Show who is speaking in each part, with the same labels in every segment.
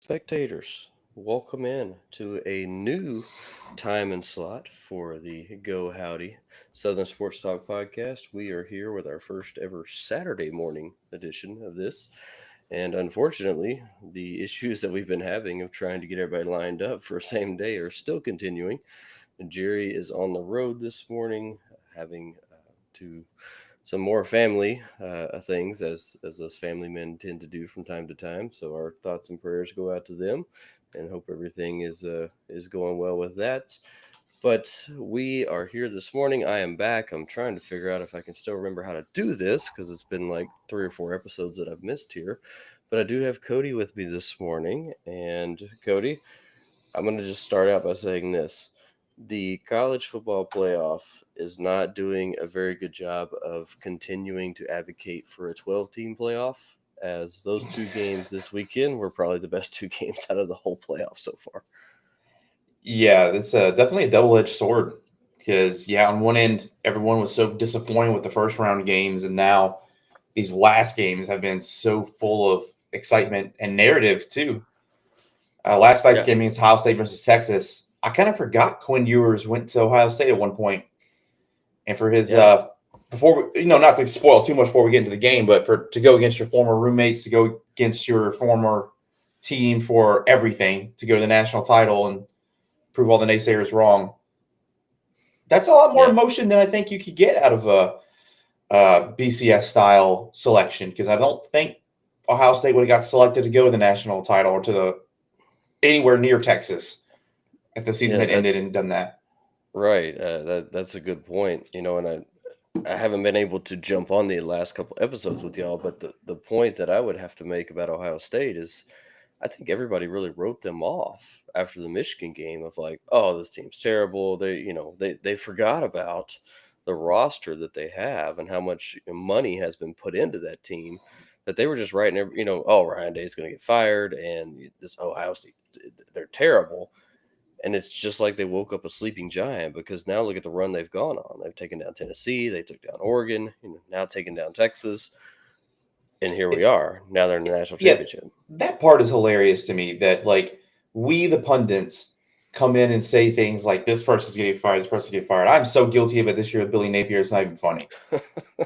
Speaker 1: Spectators, welcome in to a new time and slot for the Go Howdy Southern Sports Talk podcast. We are here with our first ever Saturday morning edition of this. And unfortunately, the issues that we've been having of trying to get everybody lined up for same day are still continuing. And Jerry is on the road this morning, having to some more family things as those family men tend to do from time to time. So our thoughts and prayers go out to them, and hope everything is going well with that. But we are here this morning. I am back. I'm trying to figure out if I can still remember how to do this because it's been like 3 or 4 episodes that I've missed here. But I do have Cody with me this morning, and Cody, I'm going to just start out by saying this. The college football playoff is not doing a very good job of continuing to advocate for a 12 team playoff, as those two games this weekend were probably the best two games out of the whole playoff so far.
Speaker 2: Yeah, that's definitely a double-edged sword because, yeah, on one end, everyone was so disappointed with the first round games, and now these last games have been so full of excitement and narrative, too. Last night's
Speaker 1: Yeah.
Speaker 2: game against Ohio State versus Texas, I kind of forgot Quinn Ewers went to Ohio State at one point, and for his
Speaker 1: Yeah.
Speaker 2: before not to spoil too much before we get into the game, but for to go against your former roommates, to go against your former team for everything, to go to the national title and prove all the naysayers wrong. That's a lot more
Speaker 1: Yeah.
Speaker 2: emotion than I think you could get out of a BCS style selection, because I don't think Ohio State would have got selected to go to the national title or to the anywhere near Texas if the season
Speaker 1: Yeah.
Speaker 2: had ended and done that.
Speaker 1: Right. That's a good point. And I haven't been able to jump on the last couple episodes with y'all, but the point that I would have to make about Ohio State is I think everybody really wrote them off after the Michigan game of like, oh, this team's terrible. They forgot about the roster that they have and how much money has been put into that team that they were just writing oh, Ryan Day's going to get fired and this Ohio State, they're terrible. And it's just like they woke up a sleeping giant because now look at the run they've gone on. They've taken down Tennessee, they took down Oregon, now taking down Texas, and here we
Speaker 2: It,
Speaker 1: are. Now they're in the national
Speaker 2: yeah,
Speaker 1: championship.
Speaker 2: that part is hilarious to me. That like we the pundits come in and say things like this person's getting fired, this person's getting fired. I'm so guilty of it this year with Billy Napier. It's not even funny.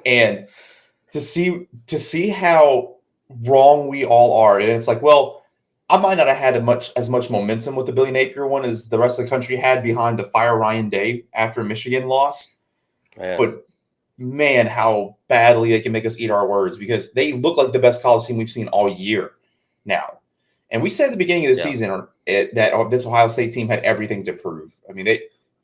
Speaker 2: And to see how wrong we all are, and it's like, well, I might not have had as much momentum with the Billy Napier one as the rest of the country had behind the fire Ryan Day after Michigan loss,
Speaker 1: Man,
Speaker 2: but man, how badly they can make us eat our words, because they look like the best college team we've seen all year now. And we said at the beginning of the
Speaker 1: yeah,
Speaker 2: season that this Ohio State team had everything to prove. I mean, they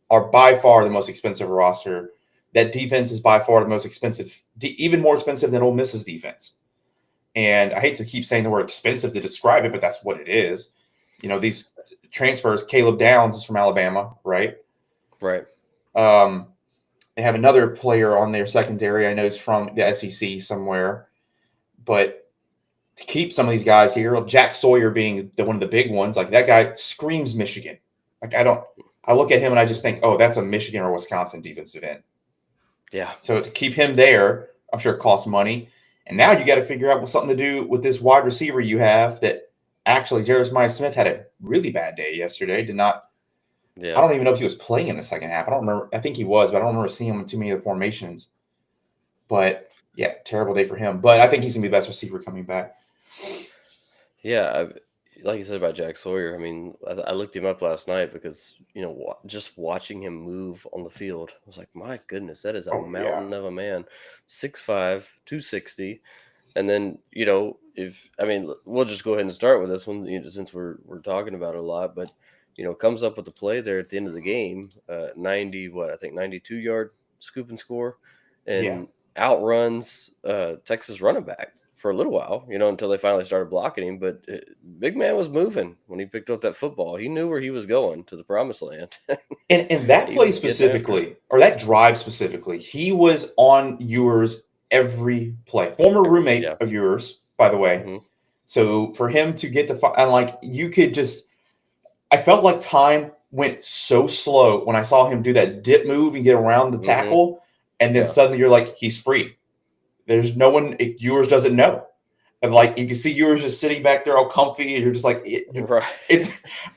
Speaker 2: are by far the most expensive roster. That defense is by far the most expensive, even more expensive than Ole Miss's defense. And I hate to keep saying the word expensive to describe it, but that's what it is. These transfers, Caleb Downs is from Alabama, right?
Speaker 1: right.
Speaker 2: Um, they have another player on their secondary. I know is from the SEC somewhere. But to keep some of these guys here, Jack Sawyer being one of the big ones, like that guy screams Michigan. Like I look at him and I just think, oh, that's a Michigan or Wisconsin defensive end.
Speaker 1: Yeah,
Speaker 2: So to keep him there, I'm sure it costs money. And now you got to figure out what's something to do with this wide receiver you have that actually Jeremiah Smith had a really bad day yesterday. I
Speaker 1: yeah,
Speaker 2: don't even know if he was playing in the second half. I don't remember. I think he was, but I don't remember seeing him in too many of the formations. But yeah, terrible day for him. But I think he's gonna be the best receiver coming back.
Speaker 1: yeah. Like you said about Jack Sawyer, I mean, I looked him up last night because just watching him move on the field, I was like, my goodness, that is a
Speaker 2: Oh yeah,
Speaker 1: mountain of a man, 6'5", 260. And then if I mean, we'll just go ahead and start with this one, since we're talking about it a lot, but comes up with the play there at the end of the game, 90 what I think 92-yard scoop and score,
Speaker 2: yeah.
Speaker 1: and outruns Texas running back for a little while, until they finally started blocking him. But big man was moving when he picked up that football. He knew where he was going, to the promised land.
Speaker 2: And that
Speaker 1: He
Speaker 2: play
Speaker 1: was getting after it
Speaker 2: specifically, or that drive specifically, he was on Ewers every play. Former roommate
Speaker 1: yeah.
Speaker 2: of yours, by the way.
Speaker 1: Hmm.
Speaker 2: So for him to get and like you could just, I felt like time went so slow when I saw him do that dip move and get around the
Speaker 1: Hmm.
Speaker 2: tackle, and then
Speaker 1: Yeah.
Speaker 2: suddenly you're like, he's free. There's no one. Ewers doesn't know. and like you can see you were just sitting back there all comfy, and you're just like
Speaker 1: Right.
Speaker 2: it's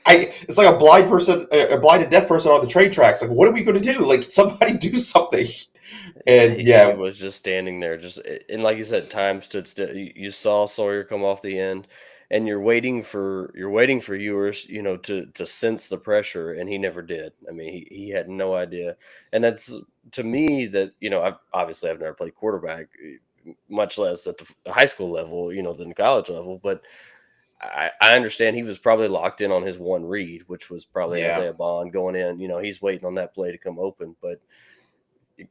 Speaker 2: it's like a blind person, a blind and deaf person on the train tracks. Like, what are we going to do? Like, somebody do something.
Speaker 1: Yeah,
Speaker 2: And
Speaker 1: he
Speaker 2: yeah,
Speaker 1: was just standing there, just and like you said, time stood still. You saw Sawyer come off the end, and you're waiting for yours, to sense the pressure, and he never did. I mean, he had no idea, and that's to me that I've never played quarterback, much less at the high school level, than the college level, but I understand he was probably locked in on his one read, which was probably
Speaker 2: yeah,
Speaker 1: Isaiah Bond going in. He's waiting on that play to come open, but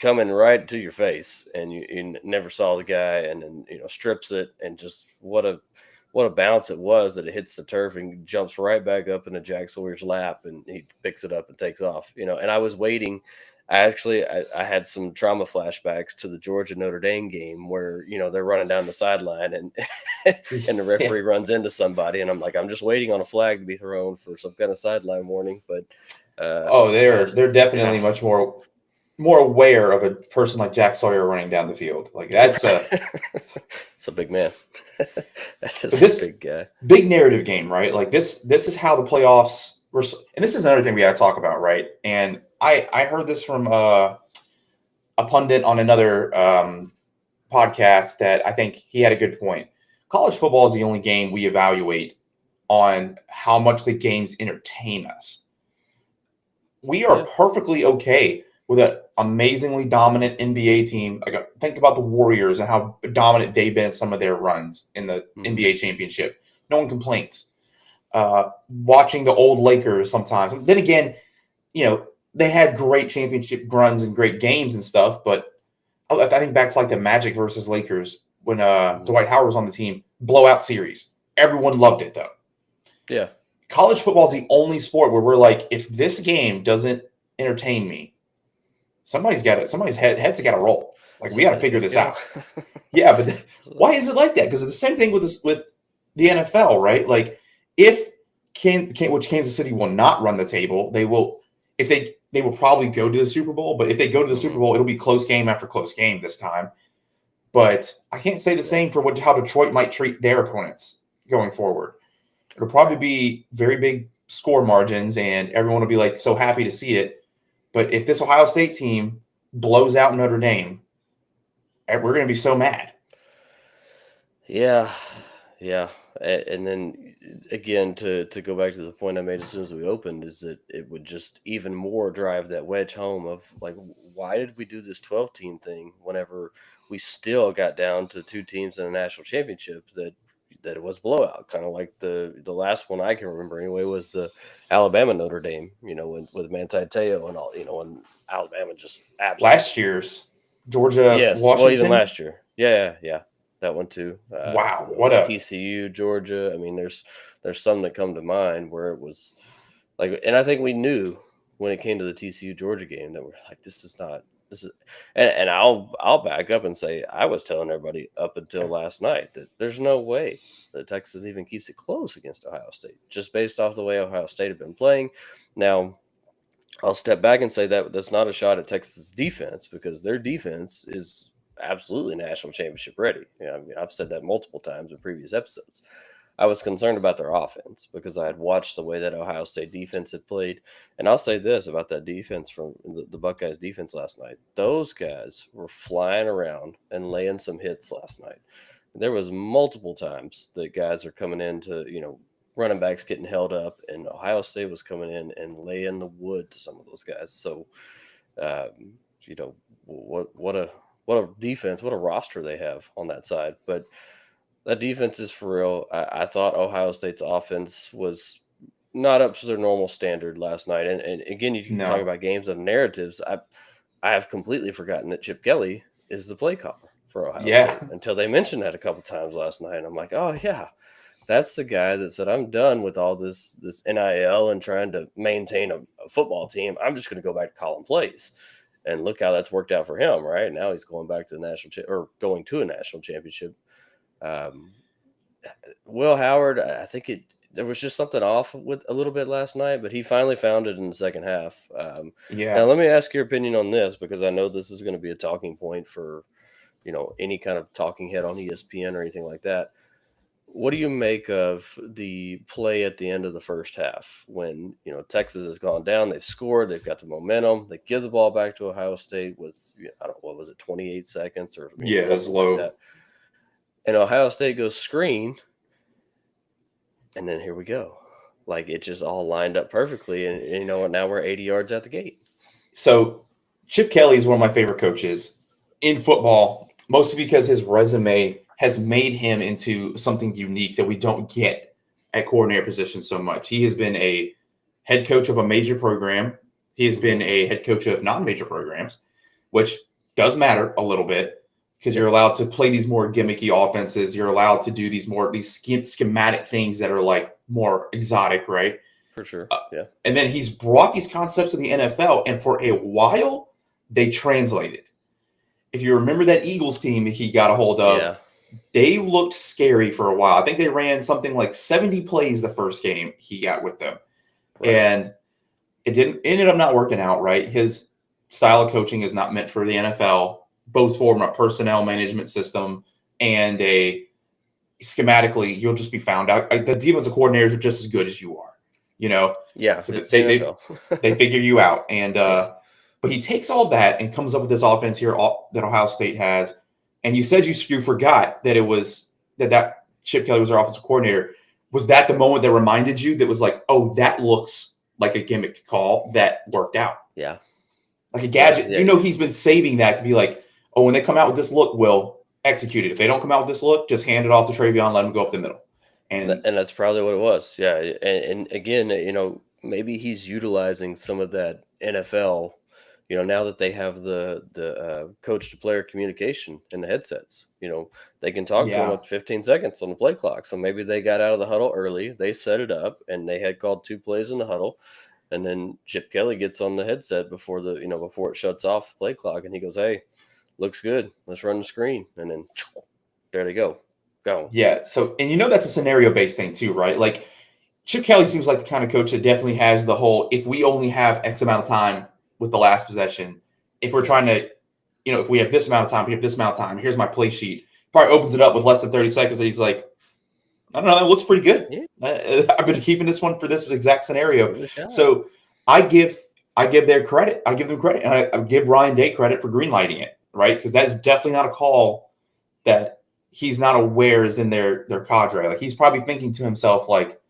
Speaker 1: coming right to your face, and you never saw the guy, and then strips it, and just what a bounce it was that it hits the turf and jumps right back up into Jack Sawyer's lap, and he picks it up and takes off. And I was waiting. I had some trauma flashbacks to the Georgia Notre Dame game where they're running down the sideline, and and the
Speaker 2: yeah.
Speaker 1: referee runs into somebody, and I'm like, I'm just waiting on a flag to be thrown for some kind of sideline warning, but
Speaker 2: Oh, they're
Speaker 1: as
Speaker 2: they're
Speaker 1: yeah.
Speaker 2: definitely much more aware of a person like Jack Sawyer running down the field. Like that's a
Speaker 1: It's a big man. That
Speaker 2: but
Speaker 1: is a
Speaker 2: this
Speaker 1: big guy.
Speaker 2: big narrative game, right? Like this is how the playoffs were, and this is another thing we got to talk about, right? And I heard this from a pundit on another podcast that I think he had a good point. College football is the only game we evaluate on how much the games entertain us. We are
Speaker 1: Yeah.
Speaker 2: perfectly okay with an amazingly dominant NBA team. Like, think about the Warriors and how dominant they've been in some of their runs in the
Speaker 1: Hmm.
Speaker 2: NBA championship. No one complains. Watching the old Lakers sometimes. Then again, they had great championship runs and great games and stuff, but I think back to like the Magic versus Lakers when
Speaker 1: Hmm.
Speaker 2: Dwight Howard was on the team, blowout series. Everyone loved it though.
Speaker 1: Yeah.
Speaker 2: College football is the only sport where we're like, if this game doesn't entertain me, somebody's head's got to roll. Like we got to
Speaker 1: Somebody's
Speaker 2: figure
Speaker 1: got to
Speaker 2: this
Speaker 1: go.
Speaker 2: out. Yeah, but
Speaker 1: So,
Speaker 2: why is it like that? Because it's the same thing with this with the NFL, right? Like if which Kansas City will not run the table, they will if they will probably go to the Super Bowl. But if they go to the
Speaker 1: mhm.
Speaker 2: Super Bowl, it'll be close game after close game this time. But I can't say the
Speaker 1: Yeah.
Speaker 2: same for how Detroit might treat their opponents going forward. It'll probably be very big score margins, and everyone will be like so happy to see it. But if this Ohio State team blows out Notre Dame, we're going to be so mad.
Speaker 1: Yeah. Yeah. And then again, to go back to the point I made as soon as we opened, is that it would just even more drive that wedge home of like, why did we do this 12-team thing whenever we still got down to two teams in a national championship that it was blowout, kind of like the last one I can remember anyway was the Alabama Notre Dame, when with Manti Te'o and all, when Alabama just absolutely.
Speaker 2: Last year's Georgia
Speaker 1: Yes, well, even
Speaker 2: Washington,
Speaker 1: last year. Yeah, yeah, that one too.
Speaker 2: wow, what a
Speaker 1: TCU, Georgia. I mean, there's some that come to mind where it was like, and I think we knew when it came to the TCU Georgia game that we're like, this is not this is, and I'll back up and say I was telling everybody up until last night that there's no way that Texas even keeps it close against Ohio State, just based off the way Ohio State have been playing. Now, I'll step back and say that that's not a shot at Texas defense because their defense is absolutely national championship ready. I mean, I've said that multiple times in previous episodes. I was concerned about their offense because I had watched the way that Ohio State defense had played. And I'll say this about that defense from the Buckeyes defense last night. Those guys were flying around and laying some hits last night. There was multiple times that guys are coming in to, running backs getting held up, and Ohio State was coming in and laying the wood to some of those guys. So, um, what a defense, what a roster they have on that side. But that defense is for real. I thought Ohio State's offense was not up to their normal standard last night. And again, you can talk
Speaker 2: no.
Speaker 1: about games and narratives. I have completely forgotten that Chip Kelly is the play caller for Ohio
Speaker 2: Yeah,
Speaker 1: State until they mentioned that a couple times last night. And I'm like, oh yeah, that's the guy that said I'm done with all this NIL and trying to maintain a football team. I'm just going to go back to calling plays. And look how that's worked out for him, right? Now he's going back to the or going to a national championship. Um, Will Howard, I think there was just something off with a little bit last night, but he finally found it in the second half. Now,
Speaker 2: yeah.
Speaker 1: let me ask your opinion on this because I know this is going to be a talking point for any kind of talking head on ESPN or anything like that. what do you make of the play at the end of the first half when Texas has gone down, they've scored, they've got the momentum, they give the ball back to Ohio State with I don't know, what was it, 28 seconds or
Speaker 2: Yeah, it's
Speaker 1: something like
Speaker 2: low.
Speaker 1: that, and Ohio State goes screen, and then here we go, like it just all lined up perfectly, and now we're 80 yards at the gate.
Speaker 2: So Chip Kelly is one of my favorite coaches in football, mostly because his resume has made him into something unique that we don't get at coordinator position so much. He has been a head coach of a major program. He has been a head coach of non-major programs, which does matter a little bit because you're allowed to play these more gimmicky offenses. You're allowed to do these schematic things that are like more exotic, right?
Speaker 1: For sure. Yeah.
Speaker 2: And then he's brought these concepts to the NFL, and for a while, they translated. If you remember that Eagles team he got a hold of, they looked scary for a while. I think they ran something like 70 plays the first game he got with them. Right. And it ended up not working out, right? His style of coaching is not meant for the NFL, both from a personnel management system and schematically, you'll just be found out. The defensive coordinators are just as good as you are.
Speaker 1: Yeah,
Speaker 2: so they figure you out, and but he takes all that and comes up with this offense here that Ohio State has. And you said you forgot that it was that Chip Kelly was their offensive coordinator. Was that the moment that reminded you that was like, oh, that looks like a gimmick call that worked out?
Speaker 1: Yeah,
Speaker 2: like a gadget. Yeah. He's been saving that to be like, oh, when they come out with this look, we'll execute it. If they don't come out with this look, just hand it off to Travion, let him go up the middle.
Speaker 1: And that's probably what it was. Yeah. And again, maybe he's utilizing some of that NFL, now that they have the coach to player communication in the headsets, they can talk to him up to 15 seconds on the play clock. So maybe they got out of the huddle early, they set it up, and they had called 2 plays in the huddle. And then Chip Kelly gets on the headset before before it shuts off the play clock, and he goes, "Hey, looks good. Let's run the screen." And then there they go.
Speaker 2: Yeah. So, and that's a scenario-based thing too, right? Like Chip Kelly seems like the kind of coach that definitely has the whole, if we only have X amount of time with the last possession, if we're trying to, if we have this amount of time, we have this amount of time, here's my play sheet. Probably opens it up with less than 30 seconds. And he's like, I don't know, that looks pretty good. Yeah. I've been keeping this one for this exact scenario. So I give their credit. I give them credit. And I give Ryan Day credit for greenlighting it, right? Because that's definitely not a call that he's not aware is in their cadre. Like he's probably thinking to himself, like,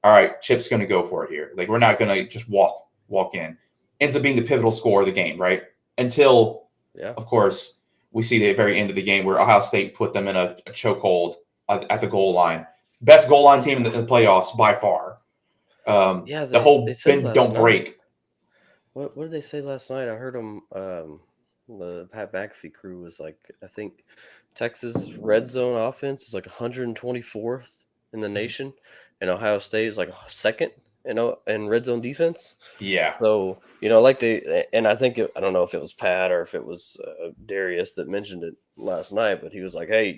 Speaker 2: all right, Chip's going to go for it here. Like we're not going to just walk in. Ends up being the pivotal score of the game, right? Until, of course, we see the very end of the game where Ohio State put them in a chokehold at the goal line. Best goal line team in the playoffs by far. The whole bend don't break.
Speaker 1: What did they say last night? I heard them. The Pat McAfee crew was like, I think Texas red zone offense is like 124th in the nation, and Ohio State is like second in red zone defense.
Speaker 2: Yeah.
Speaker 1: So and I think I don't know if it was Pat or if it was Darius that mentioned it last night, but he was like, hey,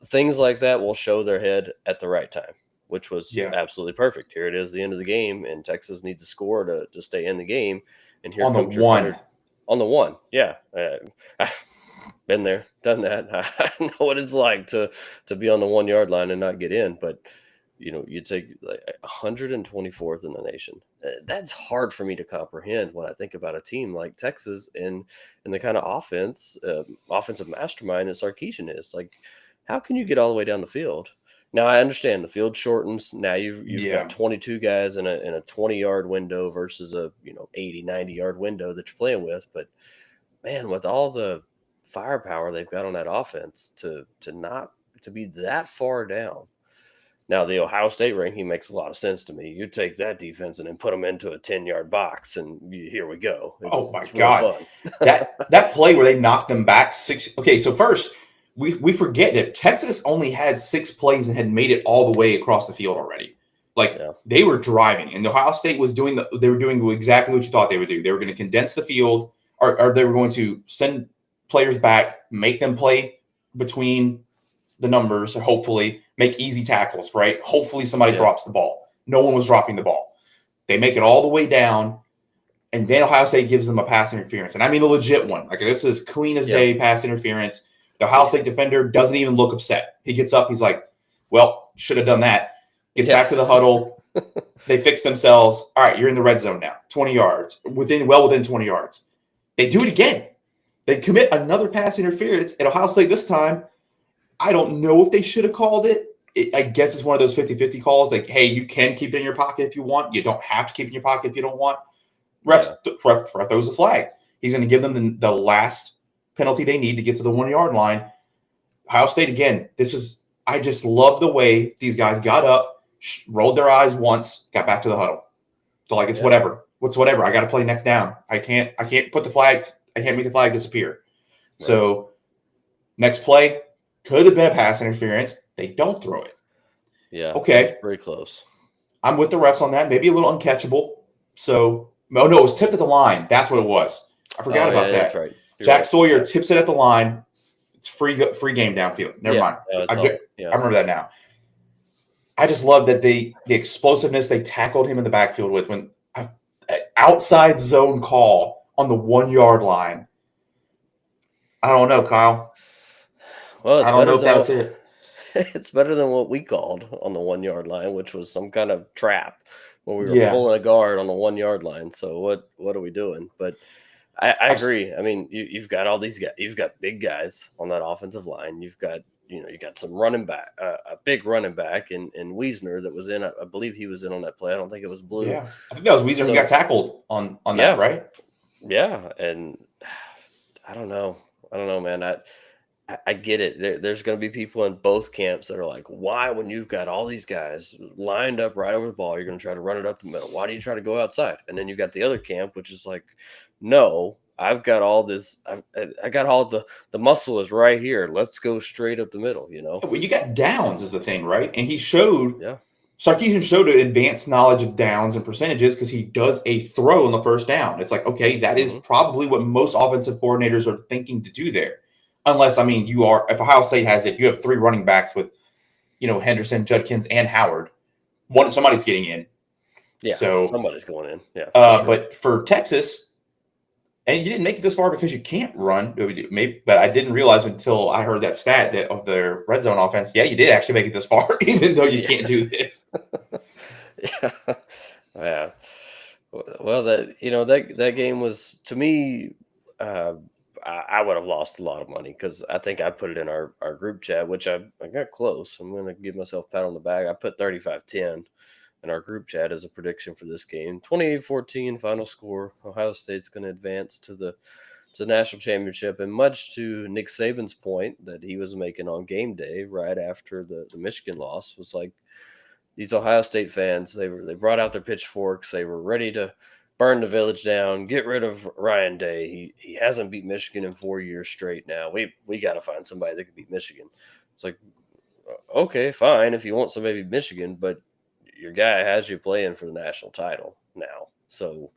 Speaker 1: things like that will show their head at the right time, which was absolutely perfect. Here it is, the end of the game, and Texas needs to score to stay in the game. And here comes your one. On the one, yeah. Been there, done that. I know what it's like to be on the 1 yard line and not get in. But you take like 124th in the nation. That's hard for me to comprehend when I think about a team like Texas and the kind of offensive mastermind that Sarkisian is. Like, how can you get all the way down the field? Now I understand the field shortens. Now you've got 22 guys in a 20-yard window versus a 80, 90-yard window that you're playing with. But man, with all the firepower they've got on that offense to be that far down. Now the Ohio State ranking makes a lot of sense to me. You take that defense and then put them into a 10-yard box, and here we go.
Speaker 2: It's God, that play where they knocked them back 6. Okay, so first. We forget that Texas only had 6 plays and had made it all the way across the field already. Like they were driving, and Ohio State was doing exactly what you thought they would do. They were going to condense the field, or they were going to send players back, make them play between the numbers, or hopefully make easy tackles, right? Hopefully somebody drops the ball. No one was dropping the ball. They make it all the way down, and then Ohio State gives them a pass interference. And I mean a legit one. Like this is clean as day pass interference. The Ohio State defender doesn't even look upset. He gets up. He's like, Well, should have done that. Gets
Speaker 1: Yeah.
Speaker 2: back to the huddle. They fix themselves. All right, you're in the red zone now. 20 yards. Within 20 yards. They do it again. They commit another pass interference at Ohio State this time. I don't know if they should have called it. I guess it's one of those 50-50 calls. Like, hey, you can keep it in your pocket if you want. You don't have to keep it in your pocket if you don't want. Ref throws the flag. He's going to give them the last penalty they need to get to the 1 yard line. Ohio State, again, I just love the way these guys got up, rolled their eyes once, got back to the huddle. So like, it's whatever. What's whatever. I got to play next down. I can't put the flag. I can't make the flag disappear. Right. So next play could have been a pass interference. They don't throw it.
Speaker 1: Yeah.
Speaker 2: Okay.
Speaker 1: Very close.
Speaker 2: I'm with the refs on that. Maybe a little uncatchable. So, no, it was tipped at the line. That's what it was. I forgot about that.
Speaker 1: That's right.
Speaker 2: Jack Sawyer tips it at the line. It's free game downfield. Never mind. I remember that now. I just love that the explosiveness they tackled him in the backfield with when outside zone call on the 1 yard line. I don't know, Kyle.
Speaker 1: Well,
Speaker 2: I don't know if that was it.
Speaker 1: It's better than what we called on the 1 yard line, which was some kind of trap where we were pulling a guard on the 1 yard line. So what are we doing? But I agree. I mean, you've got all these guys. You've got big guys on that offensive line. You've got you got some running back, a big running back in Wiesner that was in. I believe he was in on that play. I don't think it was Blue.
Speaker 2: Yeah, I think that was Wiesner who got tackled on that, right?
Speaker 1: Yeah, and I don't know, man. I get it. There's going to be people in both camps that are like, why, when you've got all these guys lined up right over the ball, you're going to try to run it up the middle? Why do you try to go outside? And then you've got the other camp, which is like, no, I've got all this. I got all the muscle is right here. Let's go straight up the middle,
Speaker 2: Well, you got downs is the thing, right? And he showed, Sarkisian showed an advanced knowledge of downs and percentages because he does a throw on the first down. It's like, okay, that is probably what most offensive coordinators are thinking to do there. Unless, I mean, if Ohio State has it, you have three running backs with, Henderson, Judkins, and Howard. Somebody's getting in.
Speaker 1: Yeah, so somebody's going in. Yeah.
Speaker 2: Sure. But for Texas, and you didn't make it this far because you can't run. But I didn't realize until I heard that stat of their red zone offense. Yeah, you did actually make it this far, even though you can't do this.
Speaker 1: Yeah. Well, that game was, to me, I would have lost a lot of money because I think I put it in our group chat, which I got close. I'm going to give myself a pat on the back. I put 35-10 in our group chat as a prediction for this game. 28-14 final score. Ohio State's going to advance to the national championship. And much to Nick Saban's point that he was making on game day right after the Michigan loss, was like, these Ohio State fans, they brought out their pitchforks. They were ready to burn the village down, get rid of Ryan Day. He hasn't beat Michigan in 4 years straight now. We got to find somebody that can beat Michigan. It's like, okay, fine, if you want somebody to beat Michigan, but your guy has you playing for the national title now. So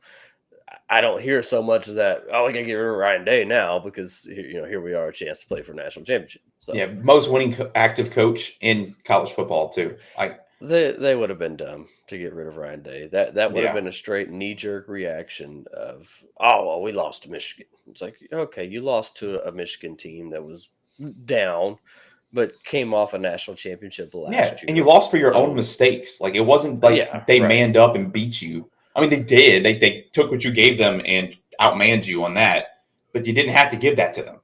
Speaker 1: I don't hear so much of that, we got to get rid of Ryan Day now because, here we are, a chance to play for a national championship. So
Speaker 2: yeah, most winning active coach in college football too.
Speaker 1: They would have been dumb to get rid of Ryan Day. That would have been a straight knee-jerk reaction of, we lost to Michigan. It's like, okay, you lost to a Michigan team that was down, but came off a national championship last year.
Speaker 2: And you lost for your own mistakes. Like, it wasn't like they manned up and beat you. I mean, they did. They took what you gave them and outmanned you on that, but you didn't have to give that to them.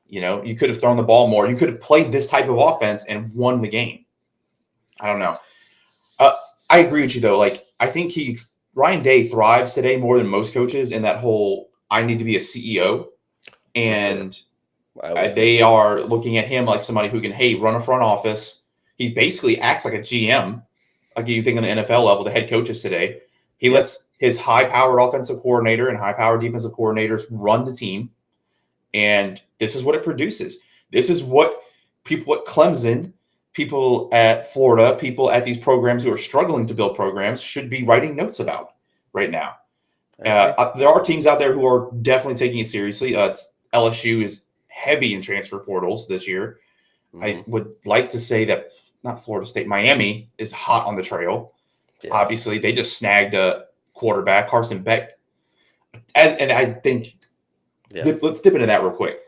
Speaker 2: You could have thrown the ball more. You could have played this type of offense and won the game. I don't know. I agree with you, though. Like, I think Ryan Day thrives today more than most coaches in that whole, I need to be a CEO. And they are looking at him like somebody who can, run a front office. He basically acts like a GM. Like you think on the NFL level, the head coaches today. He lets his high-powered offensive coordinator and high-powered defensive coordinators run the team. And this is what it produces. This is what people at Clemson, people at Florida, people at these programs who are struggling to build programs should be writing notes about right now. There are teams out there who are definitely taking it seriously. LSU is heavy in transfer portals this year. Mm-hmm. I would like to say that not Florida State, Miami is hot on the trail. Yeah. Obviously, they just snagged a quarterback, Carson Beck. And I think, let's dip into that real quick.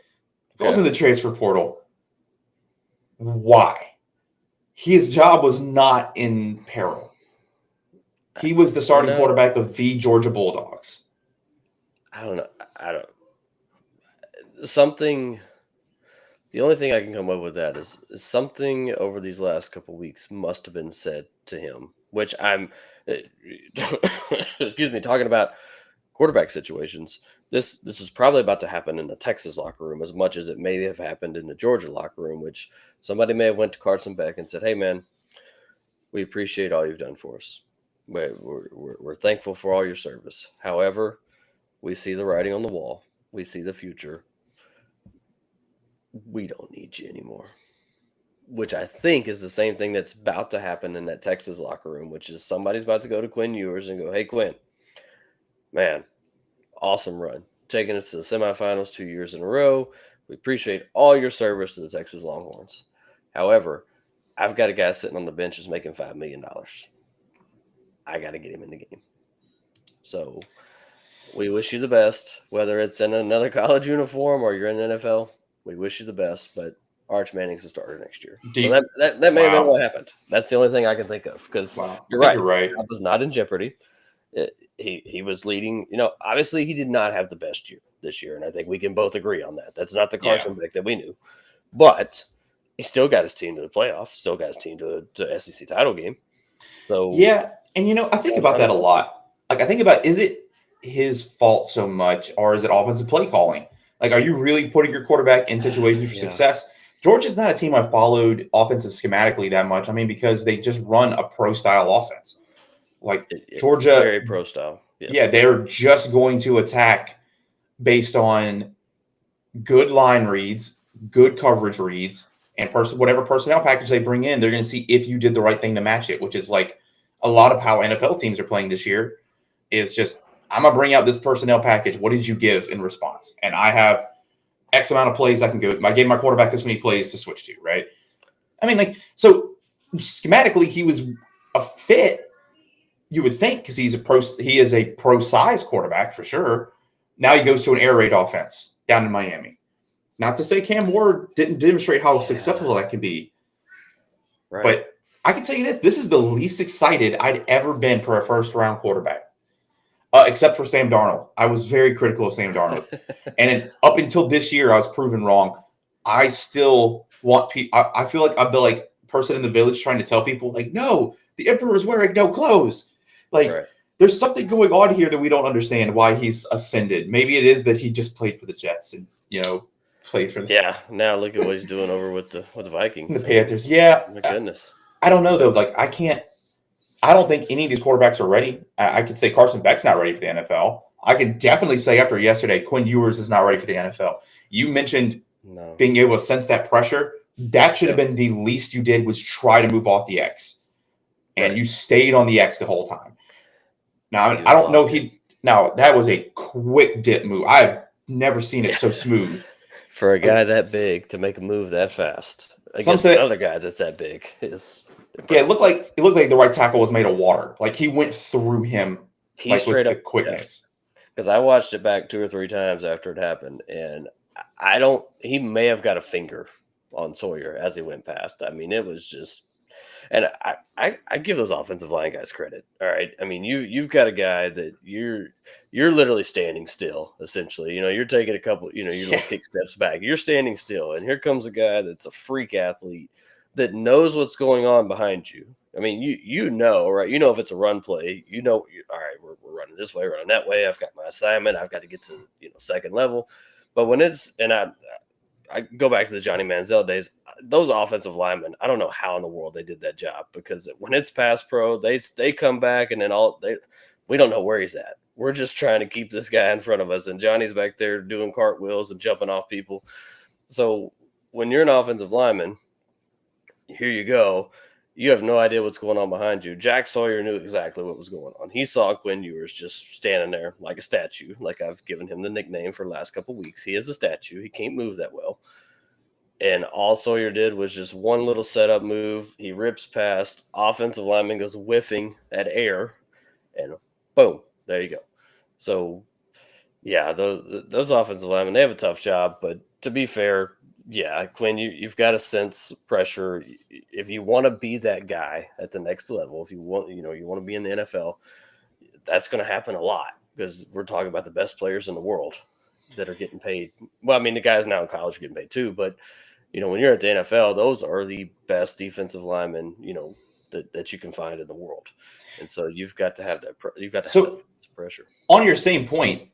Speaker 2: Goes in the transfer portal. Why? his job was not in peril. He was the starting quarterback of the Georgia Bulldogs.
Speaker 1: I don't know. I don't. Something. The only thing I can come up with that is something over these last couple weeks must have been said to him, which I'm, excuse me, talking about quarterback situations. This is probably about to happen in the Texas locker room as much as it may have happened in the Georgia locker room, which somebody may have went to Carson Beck and said, "Hey, man, we appreciate all you've done for us. We're thankful for all your service. However, we see the writing on the wall. We see the future. We don't need you anymore." Which I think is the same thing that's about to happen in that Texas locker room, which is somebody's about to go to Quinn Ewers and go, "Hey, Quinn, man, awesome run. Taking us to the semifinals 2 years in a row. We appreciate all your service to the Texas Longhorns. However, I've got a guy sitting on the bench who's making $5 million. I got to get him in the game. So we wish you the best, whether it's in another college uniform or you're in the NFL. We wish you the best, but Arch Manning's the starter next year. So that may have been what happened. That's the only thing I can think of because you're right.
Speaker 2: You're right.
Speaker 1: That was not in jeopardy. He was leading. Obviously he did not have the best year this year, and I think we can both agree on that. That's not the Carson Beck that we knew, but he still got his team to the playoffs. Still got his team to SEC title game. So
Speaker 2: yeah, and I think about that a lot. Like I think about, is it his fault so much, or is it offensive play calling? Like, are you really putting your quarterback in situations for success? Georgia's not a team I followed offensive schematically that much. I mean, because they just run a pro style offense. Like Georgia,
Speaker 1: very pro style.
Speaker 2: Yeah, they're just going to attack based on good line reads, good coverage reads, and whatever personnel package they bring in. They're going to see if you did the right thing to match it, which is like a lot of how NFL teams are playing this year. Is just, I'm gonna bring out this personnel package. What did you give in response? And I have X amount of plays I can go. I gave my quarterback this many plays to switch to, right? I mean, like, so schematically, he was a fit, you would think, because he is a pro size quarterback for sure. Now he goes to an air raid offense down in Miami. Not to say Cam Ward didn't demonstrate how successful that can be. Right. But I can tell you this is the least excited I'd ever been for a first round quarterback. Except for Sam Darnold. I was very critical of Sam Darnold. And up until this year, I was proven wrong. I still want people. I feel like I'm the person in the village trying to tell people, like, no, the emperor is wearing no clothes. Like, there's something going on here that we don't understand why he's ascended. Maybe it is that he just played for the Jets and, played for the.
Speaker 1: Yeah, now look at what he's doing over with the Vikings.
Speaker 2: The Panthers. Yeah.
Speaker 1: My goodness.
Speaker 2: I don't know, though. Like, I don't think any of these quarterbacks are ready. I could say Carson Beck's not ready for the NFL. I can definitely say after yesterday, Quinn Ewers is not ready for the NFL. You mentioned being able to sense that pressure. That should have been the least you did, was try to move off the X. And you stayed on the X the whole time. Now, I don't know that was a quick dip move. I've never seen it so smooth.
Speaker 1: For a guy that big to make a move that fast against another guy that's that big is impressive.
Speaker 2: Yeah, it looked like the right tackle was made of water. Like he went through him.
Speaker 1: He straight up quickness. Because I watched it back 2 or 3 times after it happened, and he may have got a finger on Sawyer as he went past. I mean, it was just, and I give those offensive line guys credit. All right, I mean, you've got a guy that you're literally standing still, essentially. You're taking a couple, your little kick steps back. You're standing still, and here comes a guy that's a freak athlete that knows what's going on behind you. I mean, right? If it's a run play, all right, we're running this way, running that way. I've got my assignment. I've got to get to second level. But when it's, and I go back to the Johnny Manziel days, those offensive linemen, I don't know how in the world they did that job, because when it's pass pro, they come back and then we don't know where he's at. We're just trying to keep this guy in front of us, and Johnny's back there doing cartwheels and jumping off people. So when you're an offensive lineman, here you go. You have no idea what's going on behind you. Jack Sawyer knew exactly what was going on. He saw Quinn Ewers just standing there like a statue, like I've given him the nickname for the last couple of weeks. He is a statue. He can't move that well. And all Sawyer did was just one little setup move. He rips past. Offensive lineman goes whiffing at air, and boom, there you go. So, yeah, those offensive linemen, they have a tough job. But to be fair, Yeah, Quinn, you've got to sense pressure. If you want to be that guy at the next level, if you want, you want to be in the NFL, that's going to happen a lot because we're talking about the best players in the world that are getting paid. Well, I mean, the guys now in college are getting paid too, but when you're at the NFL, those are the best defensive linemen, that you can find in the world. And so you've got to have that. You've got to have that
Speaker 2: So
Speaker 1: sense of pressure.
Speaker 2: on your same point,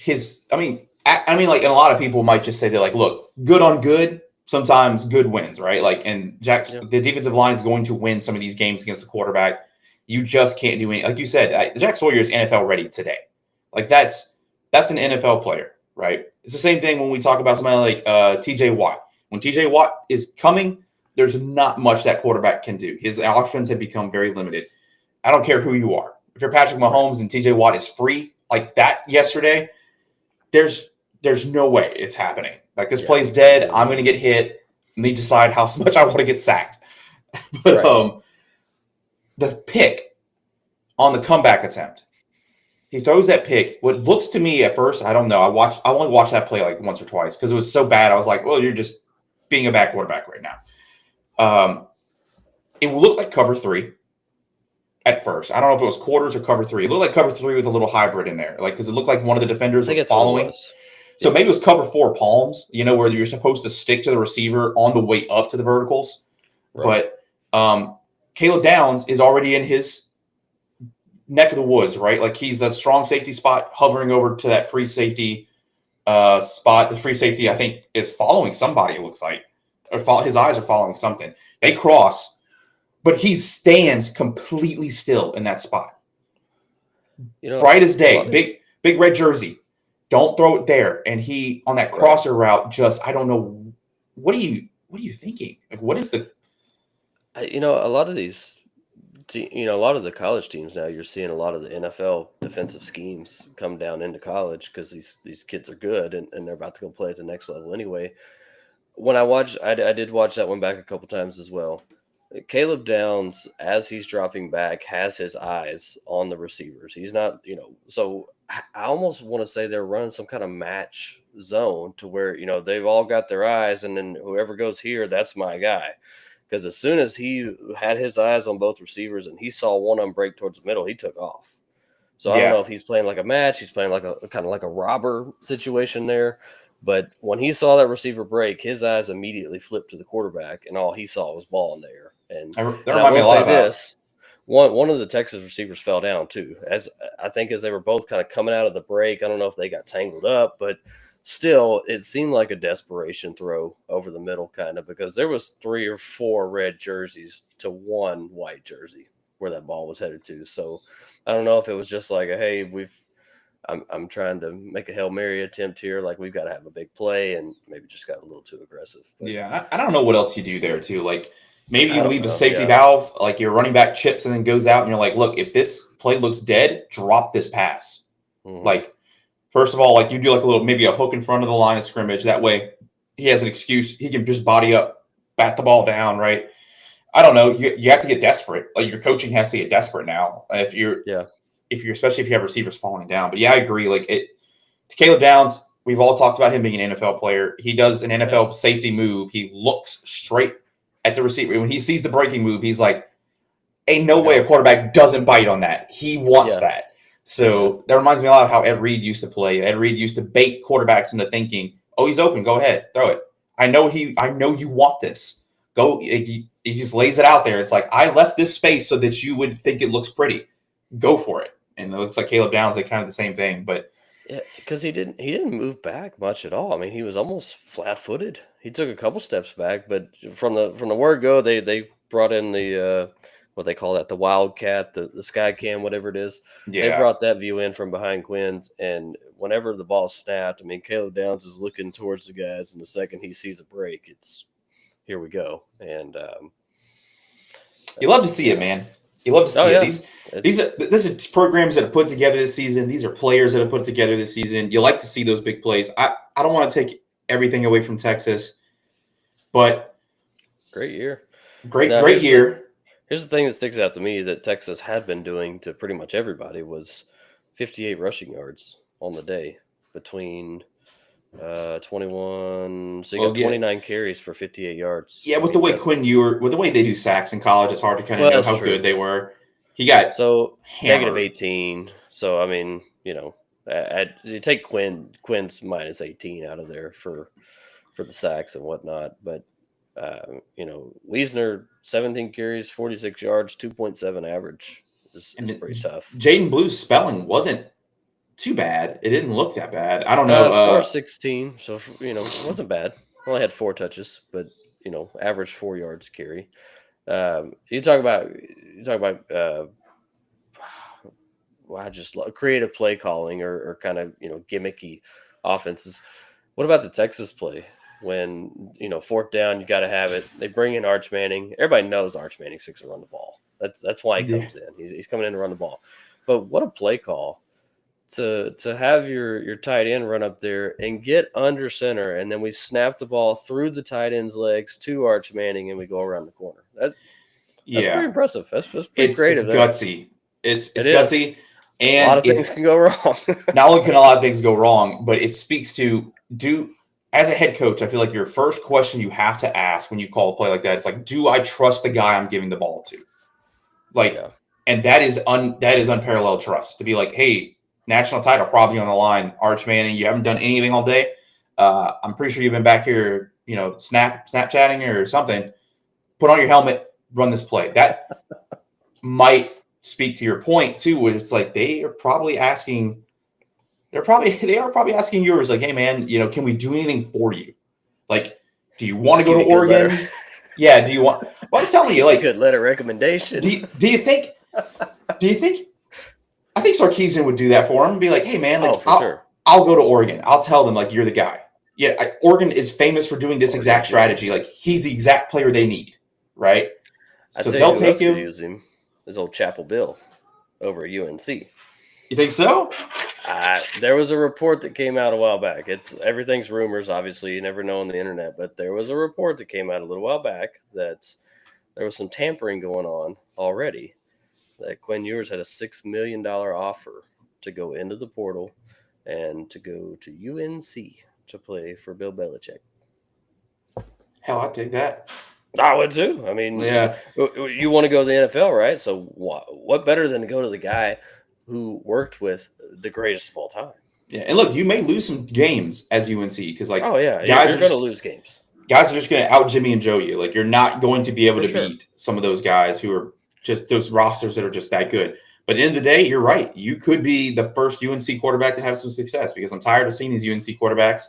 Speaker 2: I mean, like, and a lot of people might just say that, like, look, good on good, sometimes good wins, right? Like, and
Speaker 1: Yeah,
Speaker 2: the defensive line is going to win some of these games against the quarterback. You just can't do anything. Like you said, Jack Sawyer is NFL ready today. Like, that's an NFL player, right? It's the same thing when we talk about somebody like TJ Watt. When TJ Watt is coming, there's not much that quarterback can do. His options have become very limited. I don't care who you are. If you're Patrick
Speaker 1: right.
Speaker 2: Mahomes and TJ Watt is free like that yesterday, there's no way it's happening. Like, this
Speaker 1: Yeah,
Speaker 2: play's dead.
Speaker 1: no
Speaker 2: I'm going to
Speaker 1: way.
Speaker 2: get hit, and they decide how much I want to get sacked. But
Speaker 1: Right.
Speaker 2: the pick on the comeback attempt, he throws that pick. What looks to me at first, I don't know. I only watched that play like once or twice because it was so bad. I was like, well, you're just being a bad quarterback right now. It looked like cover three at first. I don't know if it was quarters or cover three. It looked like cover three with a little hybrid in there, like, because it looked like one of the
Speaker 1: I
Speaker 2: defenders
Speaker 1: think
Speaker 2: was
Speaker 1: that's what it
Speaker 2: following.
Speaker 1: was.
Speaker 2: So
Speaker 1: Yeah.
Speaker 2: maybe it was cover four palms, where you're supposed to stick to the receiver on the way up to the verticals.
Speaker 1: Right.
Speaker 2: But Caleb Downs is already in his neck of the woods, right? Like, he's that strong safety spot, hovering over to that free safety spot. The free safety, I think, is following somebody, it looks like. His eyes are following something. They cross, but he stands completely still in that spot. Bright as
Speaker 1: A
Speaker 2: day,
Speaker 1: lot of
Speaker 2: big red jersey. Don't throw it there. And he, on that
Speaker 1: right.
Speaker 2: crosser route, just, I don't know, what are you thinking? Like, what is the
Speaker 1: A lot of these, a lot of the college teams now, you're seeing a lot of the NFL defensive schemes come down into college because these kids are good and they're about to go play at the next level anyway. When I did watch that one back a couple times as well. Caleb Downs, as he's dropping back, has his eyes on the receivers. He's not, so I almost want to say they're running some kind of match zone to where, they've all got their eyes, and then whoever goes here, that's my guy. Because as soon as he had his eyes on both receivers and he saw one of them break towards the middle, he took off. So I don't
Speaker 2: yeah.
Speaker 1: know if he's playing like a match, he's playing like a kind of like a robber situation there. But when he saw that receiver break, his eyes immediately flipped to the quarterback, and all he saw was ball in the air. And
Speaker 2: That
Speaker 1: and I
Speaker 2: remind me
Speaker 1: will
Speaker 2: a lot
Speaker 1: say
Speaker 2: about.
Speaker 1: this: one of the Texas receivers fell down too. As I think as they were both kind of coming out of the break, I don't know if they got tangled up, but still, it seemed like a desperation throw over the middle, kind of, because there was 3 or 4 red jerseys to one white jersey where that ball was headed to. So I don't know if it was just like, hey, I'm trying to make a Hail Mary attempt here, like we've got to have a big play, and maybe just got a little too aggressive. But
Speaker 2: Yeah, I don't know what else you do there too. Like, maybe
Speaker 1: I
Speaker 2: you
Speaker 1: don't
Speaker 2: leave a
Speaker 1: know.
Speaker 2: safety
Speaker 1: Yeah,
Speaker 2: valve, like your running back chips and then goes out, and you're like, look, if this play looks dead, drop this pass.
Speaker 1: hmm
Speaker 2: Like, first of all, like, you do like a little, maybe a hook in front of the line of scrimmage. That way he has an excuse. He can just body up, bat the ball down, right? I don't know. You have to get desperate. Like, your coaching has to get desperate now.
Speaker 1: yeah,
Speaker 2: Especially if you have receivers falling down. But yeah, I agree. Like, Caleb Downs, we've all talked about him being an NFL player. He does an
Speaker 1: yeah,
Speaker 2: NFL safety move. He looks straight at the receiver. When he sees the breaking move, he's like, ain't no
Speaker 1: I
Speaker 2: way
Speaker 1: got
Speaker 2: a
Speaker 1: him.
Speaker 2: quarterback doesn't bite on that. He wants
Speaker 1: Yeah,
Speaker 2: that.
Speaker 1: yeah,
Speaker 2: So that reminds me a lot of how Ed Reed used to play. Ed Reed used to bait quarterbacks into thinking, "Oh, he's open. Go ahead, throw it. I know you want this. Go." He just lays it out there. It's like, I left this space so that you would think it looks pretty. Go for it. And it looks like Caleb Downs, like, kind of the same thing. But
Speaker 1: yeah. Because he didn't move back much at all. I mean, he was almost flat footed. He took a couple steps back, but from the word go, they brought in the what they call that, the Wildcat, the Sky Cam, whatever it is. They
Speaker 2: yeah,
Speaker 1: brought that view in from behind Quinn's, and whenever the ball snapped, I mean, Caleb Downs is looking towards the guys, and the second he sees a break, it's here we go. And
Speaker 2: you love to see it,
Speaker 1: yeah,
Speaker 2: man. You love to
Speaker 1: oh
Speaker 2: see it.
Speaker 1: yeah,
Speaker 2: These
Speaker 1: it's
Speaker 2: are this are programs that are put together this season. These are players that have put together this season. You like to see those big plays. I don't want to take everything away from Texas, but
Speaker 1: great year.
Speaker 2: great
Speaker 1: Now
Speaker 2: great year.
Speaker 1: here's the thing that sticks out to me that Texas had been doing to pretty much everybody was 58 rushing yards on the day between 21. So you
Speaker 2: Well,
Speaker 1: got 29 carries for 58 yards.
Speaker 2: yeah,
Speaker 1: I
Speaker 2: with the
Speaker 1: mean,
Speaker 2: way
Speaker 1: that's
Speaker 2: with the way they do sacks in college, it's hard to kind of
Speaker 1: well,
Speaker 2: know
Speaker 1: that's
Speaker 2: how
Speaker 1: true.
Speaker 2: good they were. He got
Speaker 1: So negative
Speaker 2: hammered.
Speaker 1: 18. So I mean, you take Quinn's minus 18 out of there for the sacks and whatnot, but Wiesner 17 carries, 46 yards, 2.7 average is
Speaker 2: And
Speaker 1: pretty tough.
Speaker 2: Jaden Blue's spelling wasn't too bad. It didn't look that bad. I don't know.
Speaker 1: 416, so wasn't bad. Only had 4 touches, but average 4 yards carry. You talk about well, I just love creative play calling or kind of gimmicky offenses. What about the Texas play when fourth down you got to have it? They bring in Arch Manning. Everybody knows Arch Manning six to run the ball. That's why he
Speaker 2: Yeah.
Speaker 1: comes in. He's coming in to run the ball. But what a play call to have your tight end run up there and get under center, and then we snap the ball through the tight end's legs to Arch Manning, and we go around the corner. That's pretty
Speaker 2: Yeah,
Speaker 1: impressive. That's pretty
Speaker 2: it's
Speaker 1: creative there.
Speaker 2: gutsy. It's
Speaker 1: It is.
Speaker 2: gutsy,
Speaker 1: A lot
Speaker 2: and
Speaker 1: of things can go wrong.
Speaker 2: not only can a lot of things go wrong, but it speaks to as a head coach. I feel like your first question you have to ask when you call a play like that is like, do I trust the guy I'm giving the ball to? Like,
Speaker 1: Yeah.
Speaker 2: and that is unparalleled trust to be like, hey, national title probably on the line. Arch Manning, you haven't done anything all day. I'm pretty sure you've been back here, Snapchatting or something. Put on your helmet, run this play. That might speak to your point too, where it's like they are probably asking yours, like, hey man, can we do anything for you? Like, do you want to go to Oregon? Yeah, do you want? Well, I'm telling you, like,
Speaker 1: good letter recommendation.
Speaker 2: Do you think? I think Sarkisian would do that for him and be like, hey man, like, I'll go to Oregon. I'll tell them like you're the guy. Yeah, Oregon is famous for doing this exact strategy. Like, he's the exact player they need, right? So they'll take him.
Speaker 1: Use him. His old Chapel Bill over at UNC.
Speaker 2: You think so?
Speaker 1: There was a report that came out a while back. Everything's rumors, obviously. You never know on the internet, but there was a report that came out a little while back that there was some tampering going on already. That Quinn Ewers had a $6 million offer to go into the portal and to go to UNC to play for Bill Belichick.
Speaker 2: Hell, I'd take that.
Speaker 1: I would too. I mean,
Speaker 2: yeah,
Speaker 1: you want to go to the NFL, right? So what better than to go to the guy who worked with the greatest of all time?
Speaker 2: Yeah, and look, you may lose some games as UNC because, like,
Speaker 1: guys you're going to lose games.
Speaker 2: Guys are just going to out Jimmy and Joe you. Like, you're not going to be able to beat some of those guys who are just those rosters that are just that good. But at the end of the day, you're right. You could be the first UNC quarterback to have some success because I'm tired of seeing these UNC quarterbacks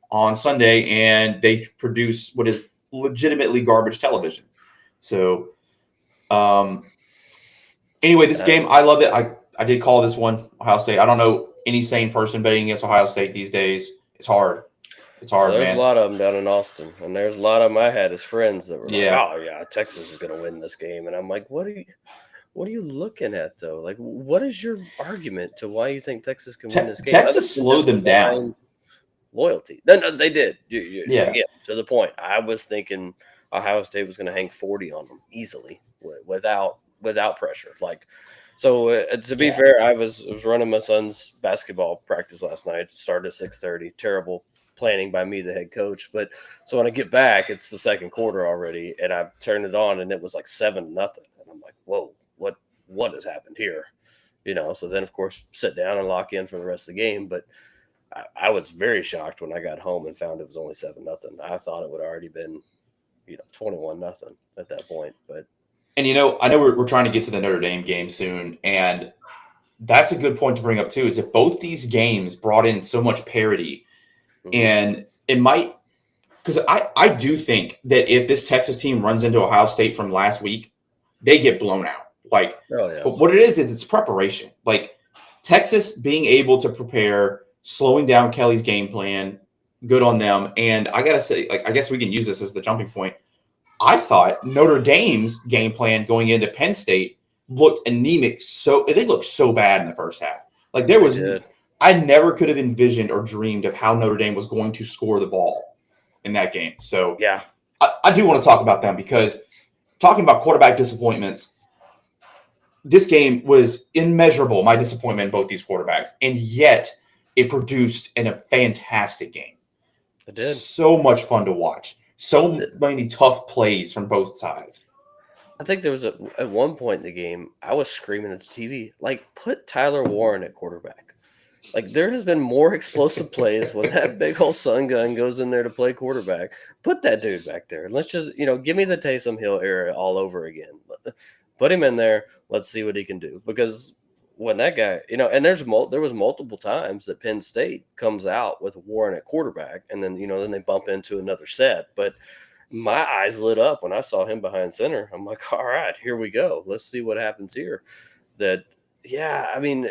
Speaker 2: on Sunday and they produce what is legitimately garbage television. So, anyway, this game, I loved it. I did call this one Ohio State. I don't know any sane person betting against Ohio State these days. It's hard. It's hard,
Speaker 1: there's
Speaker 2: man.
Speaker 1: A lot of them down in Austin, and there's a lot of them I had as friends that were like, "Oh yeah, Texas is going to win this game," and I'm like, "What are you looking at though? Like, what is your argument to why you think Texas can win this game?"
Speaker 2: Texas slowed them down.
Speaker 1: Loyalty. No, they did. Yeah, to the point. I was thinking Ohio State was going to hang 40 on them easily without pressure. Like, so to be fair, I was running my son's basketball practice last night. It started at 6:30. Terrible planning by me, the head coach. But so when I get back, it's the second quarter already, and I turned it on, and it was like 7-0, and I'm like, "Whoa, what has happened here?" So then of course sit down and lock in for the rest of the game. But I was very shocked when I got home and found it was only 7-0. I thought it would have already been 21-0 at that point. But
Speaker 2: I know we're trying to get to the Notre Dame game soon, and that's a good point to bring up too. Is that both these games brought in so much parity. And it might, because I do think that if this Texas team runs into Ohio State from last week, they get blown out. Like, but what it is it's preparation. Like, Texas being able to prepare, slowing down Kelly's game plan, good on them. And I got to say, like, I guess we can use this as the jumping point. I thought Notre Dame's game plan going into Penn State looked anemic. So they looked so bad in the first half. Like, there was I never could have envisioned or dreamed of how Notre Dame was going to score the ball in that game. So
Speaker 1: yeah,
Speaker 2: I do want to talk about them because talking about quarterback disappointments, this game was immeasurable, my disappointment in both these quarterbacks. And yet it produced in a fantastic game.
Speaker 1: It did.
Speaker 2: So much fun to watch. So many tough plays from both sides.
Speaker 1: I think there was at one point in the game, I was screaming at the TV, like, put Tyler Warren at quarterback. Like, there has been more explosive plays when that big old sun gun goes in there to play quarterback. Put that dude back there. And let's just, give me the Taysom Hill era all over again. Put him in there. Let's see what he can do. Because when that guy, and there was multiple times that Penn State comes out with Warren at quarterback, and then they bump into another set. But my eyes lit up when I saw him behind center. I'm like, all right, here we go. Let's see what happens here. That, yeah, I mean,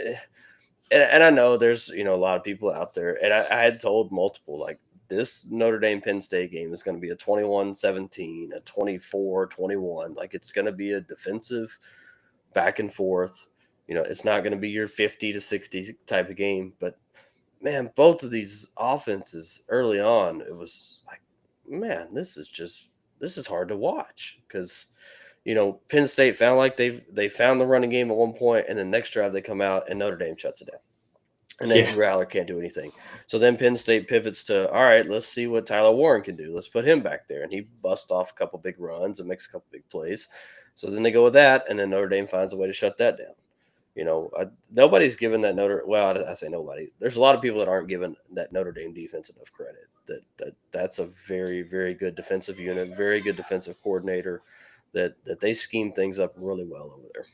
Speaker 1: and I know there's a lot of people out there, and I had told multiple, like, this Notre Dame Penn State game is going to be a 21-17, a 24-21. Like, it's going to be a defensive back and forth. It's not going to be your 50-60 type of game. But man, both of these offenses early on, it was like, man, this is hard to watch because Penn State found like they found the running game at one point, and the next drive they come out and Notre Dame shuts it down. And then
Speaker 2: Yeah.
Speaker 1: Drew Aller can't do anything. So then Penn State pivots to, all right, let's see what Tyler Warren can do. Let's put him back there. And he busts off a couple big runs and makes a couple big plays. So then they go with that, and then Notre Dame finds a way to shut that down. Nobody's given that I say nobody. There's a lot of people that aren't giving that Notre Dame defense enough credit. That's a very, very good defensive unit, very good defensive coordinator, that they scheme things up really well over there.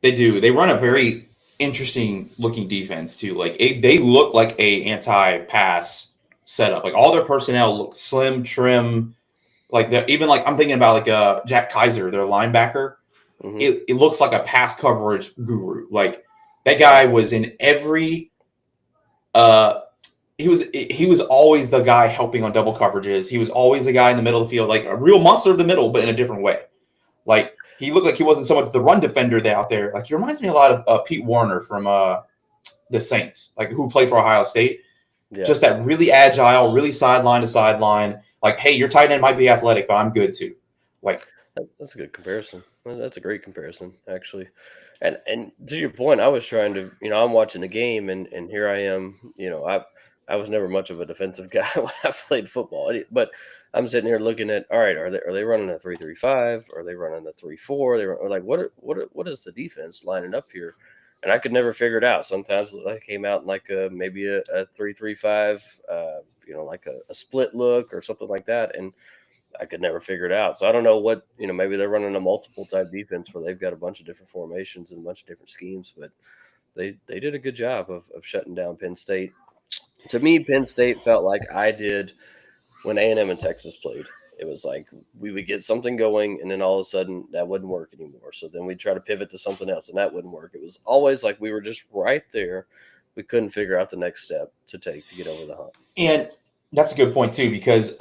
Speaker 2: They do. They run a very interesting looking defense too. Like they look like a anti-pass setup. Like all their personnel look slim, trim. Like even like I'm thinking about like Jack Kaiser, their linebacker.
Speaker 1: Mm-hmm.
Speaker 2: It looks like a pass coverage guru. Like that guy was in every. He was always the guy helping on double coverages. He was always the guy in the middle of the field, like a real monster of the middle, but in a different way. Like he looked like he wasn't so much the run defender out there. Like he reminds me a lot of Pete Warner from the Saints, like who played for Ohio State. Yeah. Just that really agile, really sideline to sideline. Like, hey, your tight end might be athletic, but I'm good too. Like
Speaker 1: that's a good comparison. That's a great comparison, actually. And to your point, I was trying to, I'm watching the game, and here I am. I was never much of a defensive guy when I played football, but I'm sitting here looking at, all right, are they running a 3-3-5? Are they running a 3-4? Or like what is the defense lining up here? And I could never figure it out. Sometimes I came out in like maybe a 3-3-5, like a split look or something like that, and I could never figure it out. So I don't know what, maybe they're running a multiple type defense where they've got a bunch of different formations and a bunch of different schemes, but they did a good job of shutting down Penn State. To me, Penn State felt like I did when A&M and Texas played. It was like we would get something going, and then all of a sudden that wouldn't work anymore. So then we'd try to pivot to something else, and that wouldn't work. It was always like we were just right there. We couldn't figure out the next step to take to get over the hump.
Speaker 2: And that's a good point, too, because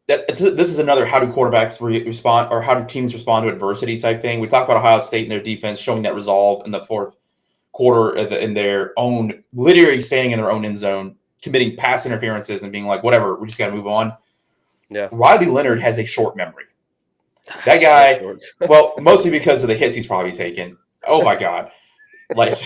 Speaker 2: this is another how do quarterbacks respond, or how do teams respond to adversity type thing. We talk about Ohio State and their defense showing that resolve in the fourth quarter in their own, literally standing in their own end zone, committing pass interferences and being like, whatever, we just got to move on.
Speaker 1: Yeah.
Speaker 2: Riley Leonard has a short memory. That guy, well, mostly because of the hits he's probably taken. Oh my God. Like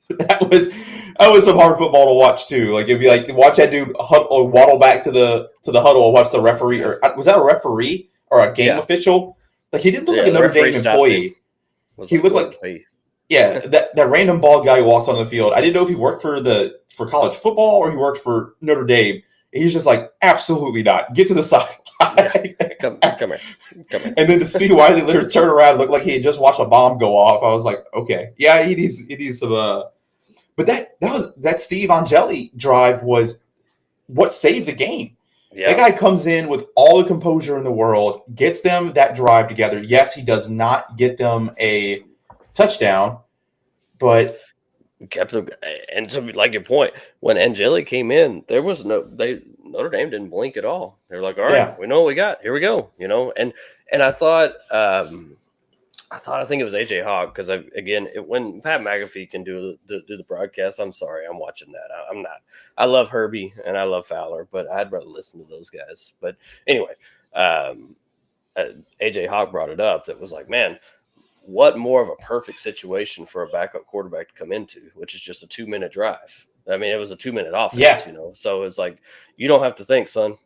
Speaker 2: that was some hard football to watch too. Like it'd be like watch that dude waddle back to the huddle and watch the referee, or was that a referee or a game official? Like he didn't look like a Notre Dame employee. He looked like that random bald guy who walks on the field. I didn't know if he worked for college football or he worked for Notre Dame. He's just like, absolutely not. Get to the side.
Speaker 1: Come here.
Speaker 2: And then to see Riley Leonard turn around and look like he had just watched a bomb go off, I was like, okay, yeah, he needs some. But that Steve Angeli drive was what saved the game. Yeah. That guy comes in with all the composure in the world, gets them that drive together. Yes, he does not get them a touchdown, but
Speaker 1: kept them. And to like your point, when Angeli came in, there was Notre Dame didn't blink at all. They're like, all right, we know what we got. Here we go. And I thought, I think it was AJ Hawk, because when Pat McAfee can do the broadcast, I'm sorry, I'm watching that. I'm not. I love Herbie and I love Fowler, but I'd rather listen to those guys. But anyway, AJ Hawk brought it up. That was like, man, what more of a perfect situation for a backup quarterback to come into, which is just a 2-minute drive. I mean, it was a 2-minute offense,
Speaker 2: Yeah.
Speaker 1: So it's like, you don't have to think, son.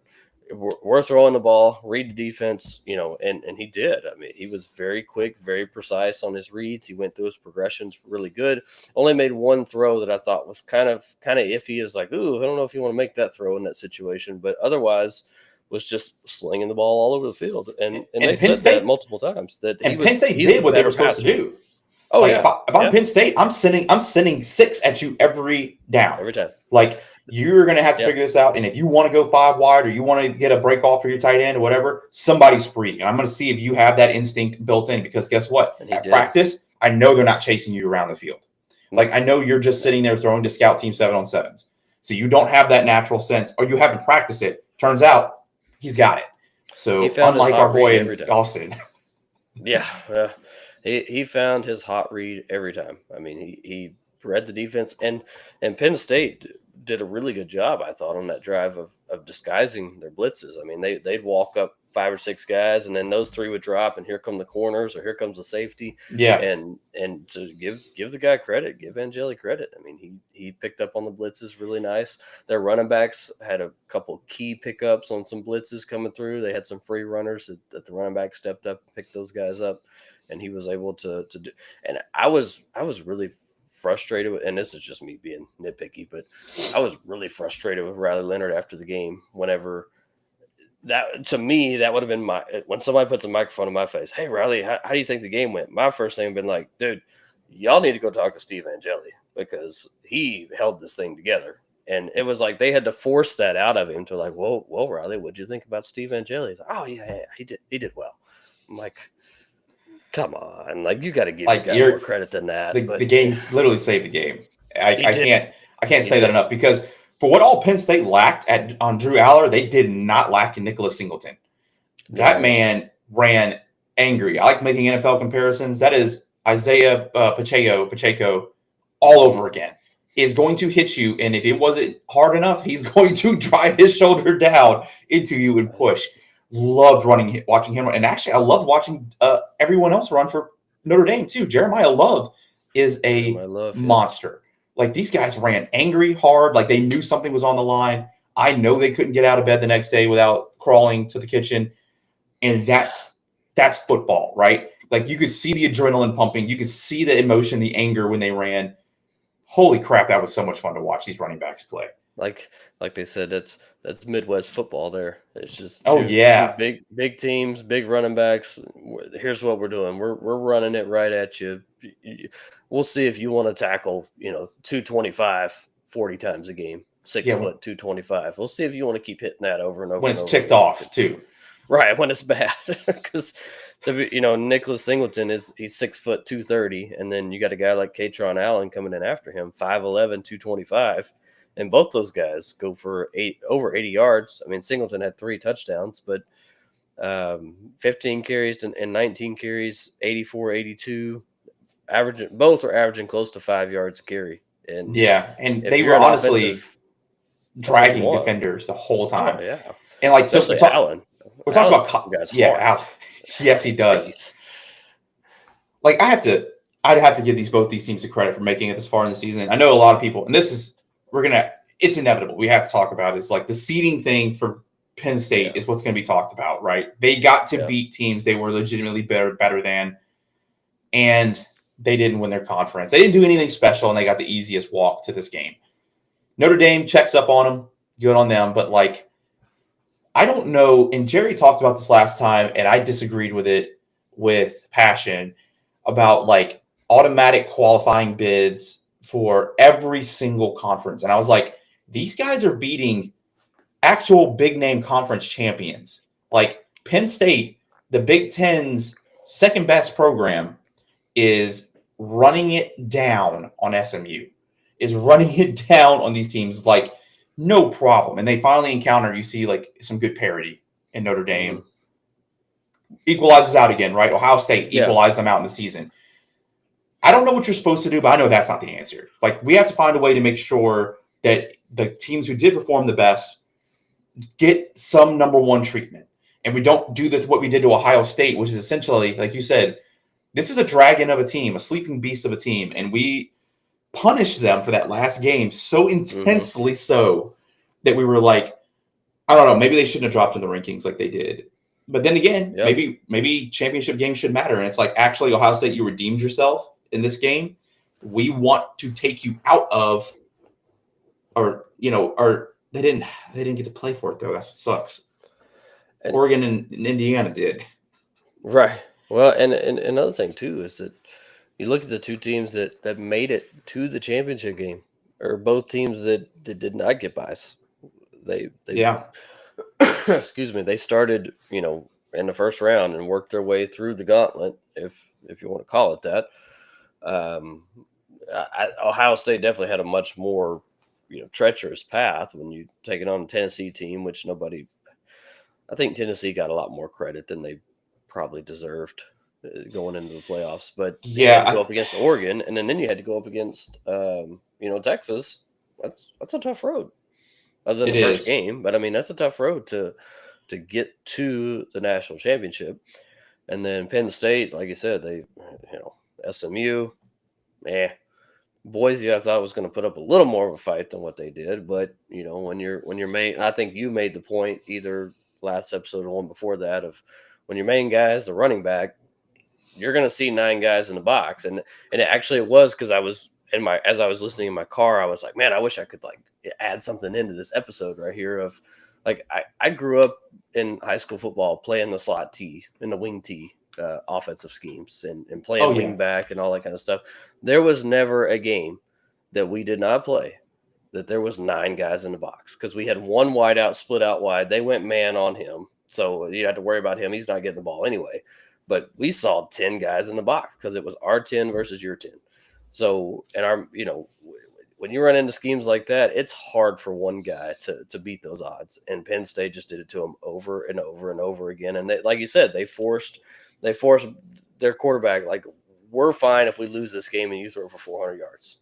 Speaker 1: We're throwing the ball, read the defense, and he did. I mean, he was very quick, very precise on his reads. He went through his progressions really good. Only made one throw that I thought was kind of iffy. Is like, ooh, I don't know if you want to make that throw in that situation, but otherwise was just slinging the ball all over the field. And they
Speaker 2: And Penn
Speaker 1: said that
Speaker 2: State
Speaker 1: multiple times, that
Speaker 2: and Penn State
Speaker 1: he's the
Speaker 2: did what they
Speaker 1: better
Speaker 2: were supposed to
Speaker 1: passer.
Speaker 2: do.
Speaker 1: Oh
Speaker 2: Like
Speaker 1: yeah,
Speaker 2: if I'm Penn State, I'm sending 6 at you every down.
Speaker 1: every time.
Speaker 2: Like you're gonna have to
Speaker 1: Yeah,
Speaker 2: figure this out. And if you want to go 5 wide or you want to get a break off for your tight end or whatever, somebody's free. And I'm gonna see if you have that instinct built in, because guess what?
Speaker 1: and he
Speaker 2: At
Speaker 1: did.
Speaker 2: practice, I know they're not chasing you around the field. Like I know you're just sitting there throwing to scout team 7-on-7s. So you don't have that natural sense, or you haven't practiced it. Turns out he's got it. So unlike our boy in Austin.
Speaker 1: Yeah. He found his hot read every time. I mean, he read the defense, and Penn State did a really good job, I thought, on that drive of disguising their blitzes. I mean, they'd walk up 5 or 6 guys, and then those 3 would drop, and here come the corners, or here comes the safety.
Speaker 2: Yeah.
Speaker 1: And to give the guy credit, give Angeli credit. I mean, he picked up on the blitzes really nice. Their running backs had a couple key pickups on some blitzes coming through. They had some free runners that the running back stepped up and picked those guys up, and he was able to do. And I was really frustrated with, and this is just me being nitpicky, but I was really frustrated with Riley Leonard after the game. Whenever that, to me, that would have been when somebody puts a microphone in my face, hey Riley, how do you think the game went? My first thing would have been like, dude, y'all need to go talk to Steve Angeli, because he held this thing together. And it was like they had to force that out of him to like, whoa, Riley, what'd you think about Steve Angeli? Like, oh yeah, he did well. I'm like, come on, like you got to give the guy more credit than that.
Speaker 2: The game's literally saved the game. I can't say that enough, because for what all Penn State lacked on Drew Aller, they did not lack in Nicholas Singleton. That man ran angry. I like making NFL comparisons. That is Isaiah Pacheco all over again. Is going to hit you, and if it wasn't hard enough, he's going to drive his shoulder down into you and push. Loved watching him run. And actually, I loved watching everyone else run for Notre Dame too. Jeremiah Love is a monster. Like these guys ran angry, hard, like they knew something was on the line. I know they couldn't get out of bed the next day without crawling to the kitchen. And that's football, right? Like you could see the adrenaline pumping. You could see the emotion, the anger when they ran. Holy crap, that was so much fun to watch these running backs play.
Speaker 1: Like they said, that's Midwest football there. It's just
Speaker 2: two
Speaker 1: big teams, big running backs. Here's what we're doing. We're running it right at you. We'll see if you want to tackle, 225 40 times a game, 6 foot 225. We'll see if you want to keep hitting that over and over.
Speaker 2: When it's ticked off too.
Speaker 1: Right, when it's bad. Because Nicholas Singleton he's 6 foot 230, and then you got a guy like Katron Allen coming in after him, 5'11", 225. And both those guys go for over 80 yards. I mean, Singleton had 3 touchdowns, but 15 carries and 19 carries, 84, 82. Both are averaging close to 5 yards a carry. And
Speaker 2: they were honestly dragging defenders the whole time.
Speaker 1: Oh, yeah.
Speaker 2: And like,
Speaker 1: especially Allen.
Speaker 2: We're talking about guys. Yeah, Allen. Yes, he does. Like I'd have to give both these teams the credit for making it this far in the season. I know a lot of people, and it's inevitable. We have to talk about it. It's like the seeding thing for Penn State is what's going to be talked about, right? They got to beat teams they were legitimately better than, and they didn't win their conference. They didn't do anything special, and they got the easiest walk to this game. Notre Dame checks up on them. Good on them. But, like, I don't know, and Jerry talked about this last time, and I disagreed with it with passion about, like, automatic qualifying bids for every single conference. And I was like, these guys are beating actual big-name conference champions. Like, Penn State, the Big Ten's second-best program, is running it down on SMU, is running it down on these teams like no problem. And they finally encounter, you see, like some good parity in Notre Dame. Equalizes out again, right? Ohio State equalized them out in the season. I don't know what you're supposed to do, but I know that's not the answer. Like, we have to find a way to make sure that the teams who did perform the best get some number one treatment. And we don't do what we did to Ohio State, which is essentially, like you said, this is a dragon of a team, a sleeping beast of a team. And we punished them for that last game so
Speaker 1: Mm-hmm.
Speaker 2: intensely so that we were like, I don't know, maybe they shouldn't have dropped in the rankings like they did. But then again,
Speaker 1: Yeah.
Speaker 2: maybe championship games should matter. And it's like, actually, Ohio State, you redeemed yourself in this game. We want to take you out of, or they didn't get to play for it though. That's what sucks.
Speaker 1: And,
Speaker 2: Oregon and Indiana did.
Speaker 1: right. Well, and another thing too is that you look at the two teams that made it to the championship game, or both teams that did not get buys. They
Speaker 2: Yeah.
Speaker 1: excuse me, they started, in the first round and worked their way through the gauntlet, if you want to call it that. Ohio State definitely had a much more, treacherous path when you take it on a Tennessee team, which I think Tennessee got a lot more credit than they probably deserved going into the playoffs. But you had to go up against Oregon, and then you had to go up against, Texas. That's a tough road. Other than the first game, but I mean that's a tough road to get to the national championship. And then Penn State, like you said, they, SMU, Boise, I thought was going to put up a little more of a fight than what they did. But when you're main, I think you made the point either last episode or one before that of when your main guy is the running back, you're going to see 9 guys in the box, and it was because I was as I was listening in my car, I was like, man, I wish I could like add something into this episode right here of like I grew up in high school football playing the slot T and the wing T offensive schemes and playing wing back and all that kind of stuff. There was never a game that we did not play that there was 9 guys in the box because we had one wide out split out wide. They went man on him, so you have to worry about him. He's not getting the ball anyway. But we saw 10 guys in the box because it was our 10 versus your 10. So, and when you run into schemes like that, it's hard for one guy to beat those odds. And Penn State just did it to them over and over and over again. And they, like you said, they forced their quarterback. Like, we're fine if we lose this game and you throw for 400 yards.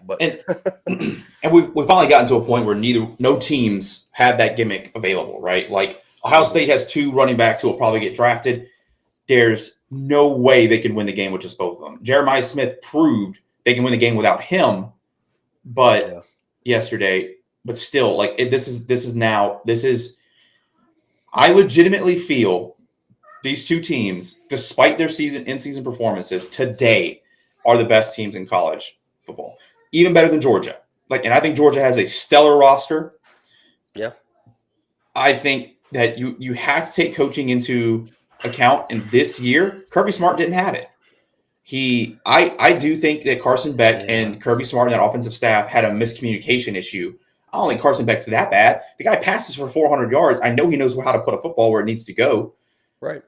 Speaker 2: But and we've finally gotten to a point where no teams have that gimmick available, right? Like Ohio State has 2 running backs who will probably get drafted. There's no way they can win the game with just both of them. Jeremiah Smith proved they can win the game without him, but yesterday, but still, like I legitimately feel these 2 teams, despite their in-season performances today, are the best teams in college football, even better than Georgia. And I think Georgia has a stellar roster.
Speaker 1: Yeah,
Speaker 2: I think that you have to take coaching into account, in this year Kirby Smart didn't have it. I do think that Carson Beck and Kirby Smart and that offensive staff had a miscommunication issue. I don't think Carson Beck's that bad. The guy passes for 400 yards. I know he knows how to put a football where it needs to go.
Speaker 1: Right.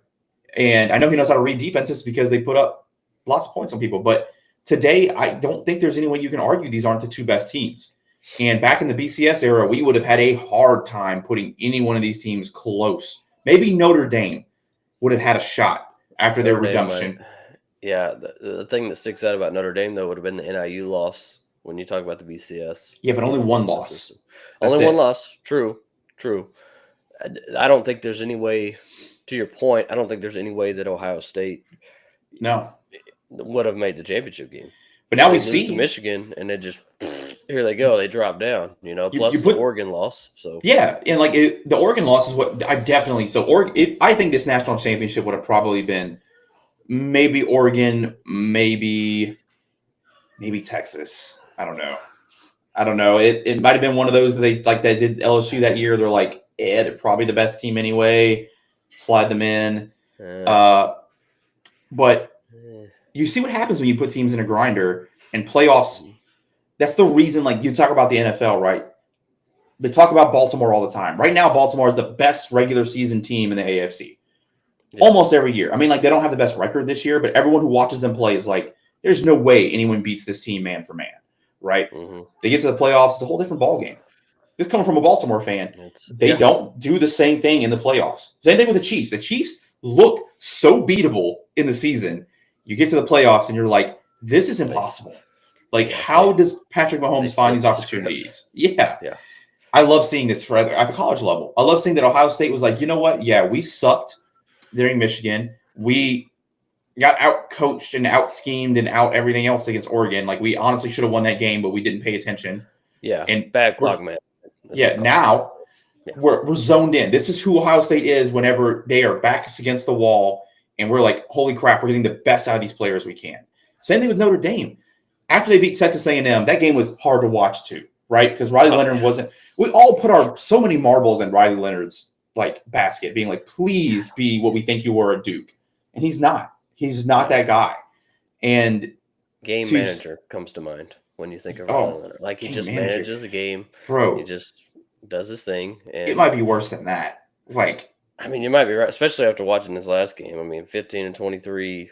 Speaker 2: And I know he knows how to read defenses because they put up lots of points on people. But today, I don't think there's any way you can argue these aren't the 2 best teams. And back in the BCS era, we would have had a hard time putting any one of these teams close. Maybe Notre Dame would have had a shot after their redemption.
Speaker 1: The thing that sticks out about Notre Dame, though, would have been the NIU loss when you talk about the BCS.
Speaker 2: Yeah, but only one loss.
Speaker 1: Only one loss. True. I don't think there's any way, to your point, I don't think there's any way that Ohio State would have made the championship game.
Speaker 2: But now we see
Speaker 1: to Michigan, and it just here they go. They drop down, plus the Oregon loss. So
Speaker 2: and the Oregon loss is what I definitely. So Oregon, I think this national championship would have probably been maybe Oregon, maybe Texas. I don't know. It might have been one of those that they did LSU that year. They're like, they're probably the best team anyway. Slide them in. But you see what happens when you put teams in a grinder and playoffs. That's the reason, like you talk about the NFL, right? They talk about Baltimore all the time. Right now, Baltimore is the best regular season team in the AFC. Almost every year. I mean, they don't have the best record this year, but everyone who watches them play is like, there's no way anyone beats this team man for man, right? They get to the playoffs, it's a whole different ballgame. This coming from a Baltimore fan. They don't do the same thing in the playoffs. Same thing with the Chiefs. The Chiefs look so beatable in the season. You get to the playoffs and you're like, this is impossible. How does Patrick Mahomes find these opportunities? Yeah. I love seeing this at the college level. I love seeing that Ohio State was like, you know what? Yeah, we sucked during Michigan. We got out coached and out schemed and out everything else against Oregon. Like we honestly should have won that game, but we didn't pay attention.
Speaker 1: Yeah,
Speaker 2: And
Speaker 1: bad clock management.
Speaker 2: now we're zoned in. This is who Ohio State is whenever they are backs against the wall, and we're like, holy crap, we're getting the best out of these players we can. Same thing with Notre Dame. After they beat Texas A&M, that game was hard to watch too, right? Because Riley Leonard wasn't. We all put so many marbles in Riley Leonard's like basket, being like, please be what we think you were at Duke, and he's not. He's not that guy. And
Speaker 1: game manager comes to mind when you think of Riley Leonard. Like he just manages the game,
Speaker 2: bro.
Speaker 1: He just does his thing. And
Speaker 2: it might be worse than that. Like,
Speaker 1: I mean, you might be right, especially after watching his last game. I mean, 15 and 23,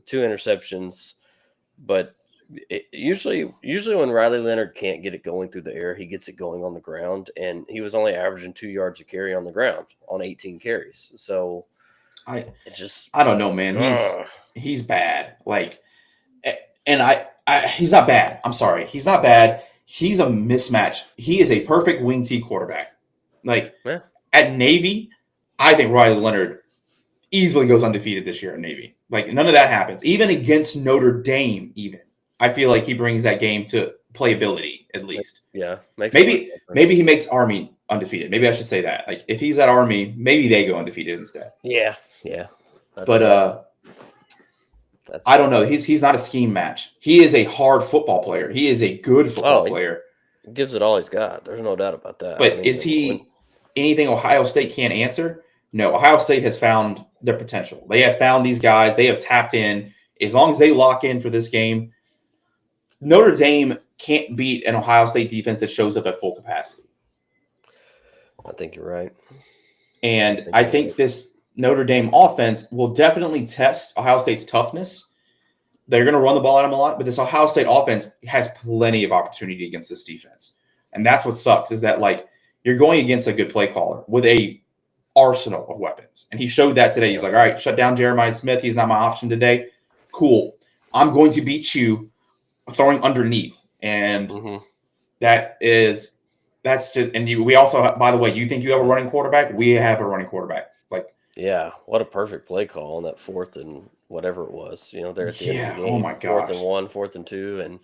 Speaker 1: 2 interceptions, but usually when Riley Leonard can't get it going through the air, he gets it going on the ground, and he was only averaging 2 yards a carry on the ground on 18 carries. So
Speaker 2: I don't know, man. He's bad. Like, and he's not bad. I'm sorry, he's not bad. He's a mismatch. He is a perfect wing T quarterback. Like at Navy, I think Riley Leonard easily goes undefeated this year at Navy. Like none of that happens. Even against Notre Dame, I feel like he brings that game to playability at least.
Speaker 1: Yeah,
Speaker 2: maybe he makes Army undefeated. Maybe I should say that. Like if he's at Army, maybe they go undefeated instead.
Speaker 1: Yeah.
Speaker 2: But I don't know. He's not a scheme match. He is a hard football player. He is a good football player.
Speaker 1: He gives it all he's got. There's no doubt about that.
Speaker 2: But is he anything Ohio State can't answer? No. Ohio State has found their potential. They have found these guys. They have tapped in. As long as they lock in for this game, Notre Dame can't beat an Ohio State defense that shows up at full capacity.
Speaker 1: I think you're right.
Speaker 2: And I think this Notre Dame offense will definitely test Ohio State's toughness. They're going to run the ball at them a lot, but this Ohio State offense has plenty of opportunity against this defense. And that's what sucks is that, like, you're going against a good play caller with a arsenal of weapons. And he showed that today. He's like, all right, shut down Jeremiah Smith. He's not my option today. Cool. I'm going to beat you throwing underneath. And that's just, and we also have, by the way, you think you have a running quarterback? We have a running quarterback. Like,
Speaker 1: yeah, what a perfect play call on that 4th and whatever it was, there at the end of the game.
Speaker 2: Oh my gosh.
Speaker 1: 4th and 1, 4th and 2.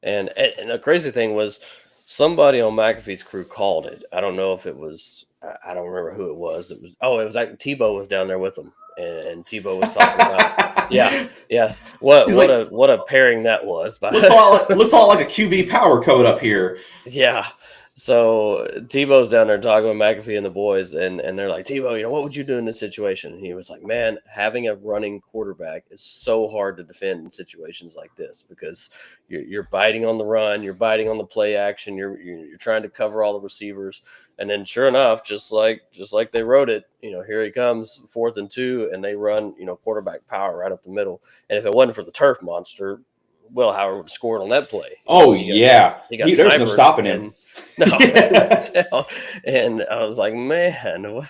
Speaker 1: And the crazy thing was somebody on McAfee's crew called it. I don't know if it was, I don't remember who it was. It was like Tebow was down there with him. And Tebow was talking about, yes. What a pairing that was.
Speaker 2: Looks all like a QB power code up here.
Speaker 1: Yeah. So Tebow's down there talking with McAfee and the boys, and they're like, Tebow, what would you do in this situation? And he was like, man, having a running quarterback is so hard to defend in situations like this because you're biting on the run, you're biting on the play action, you're trying to cover all the receivers. And then sure enough, just like they wrote it, here he comes, 4th and 2, and they run, quarterback power right up the middle. And if it wasn't for the turf monster, Will Howard would have scored on that play.
Speaker 2: Oh, he got there's no stopping him.
Speaker 1: No, and I was like, man,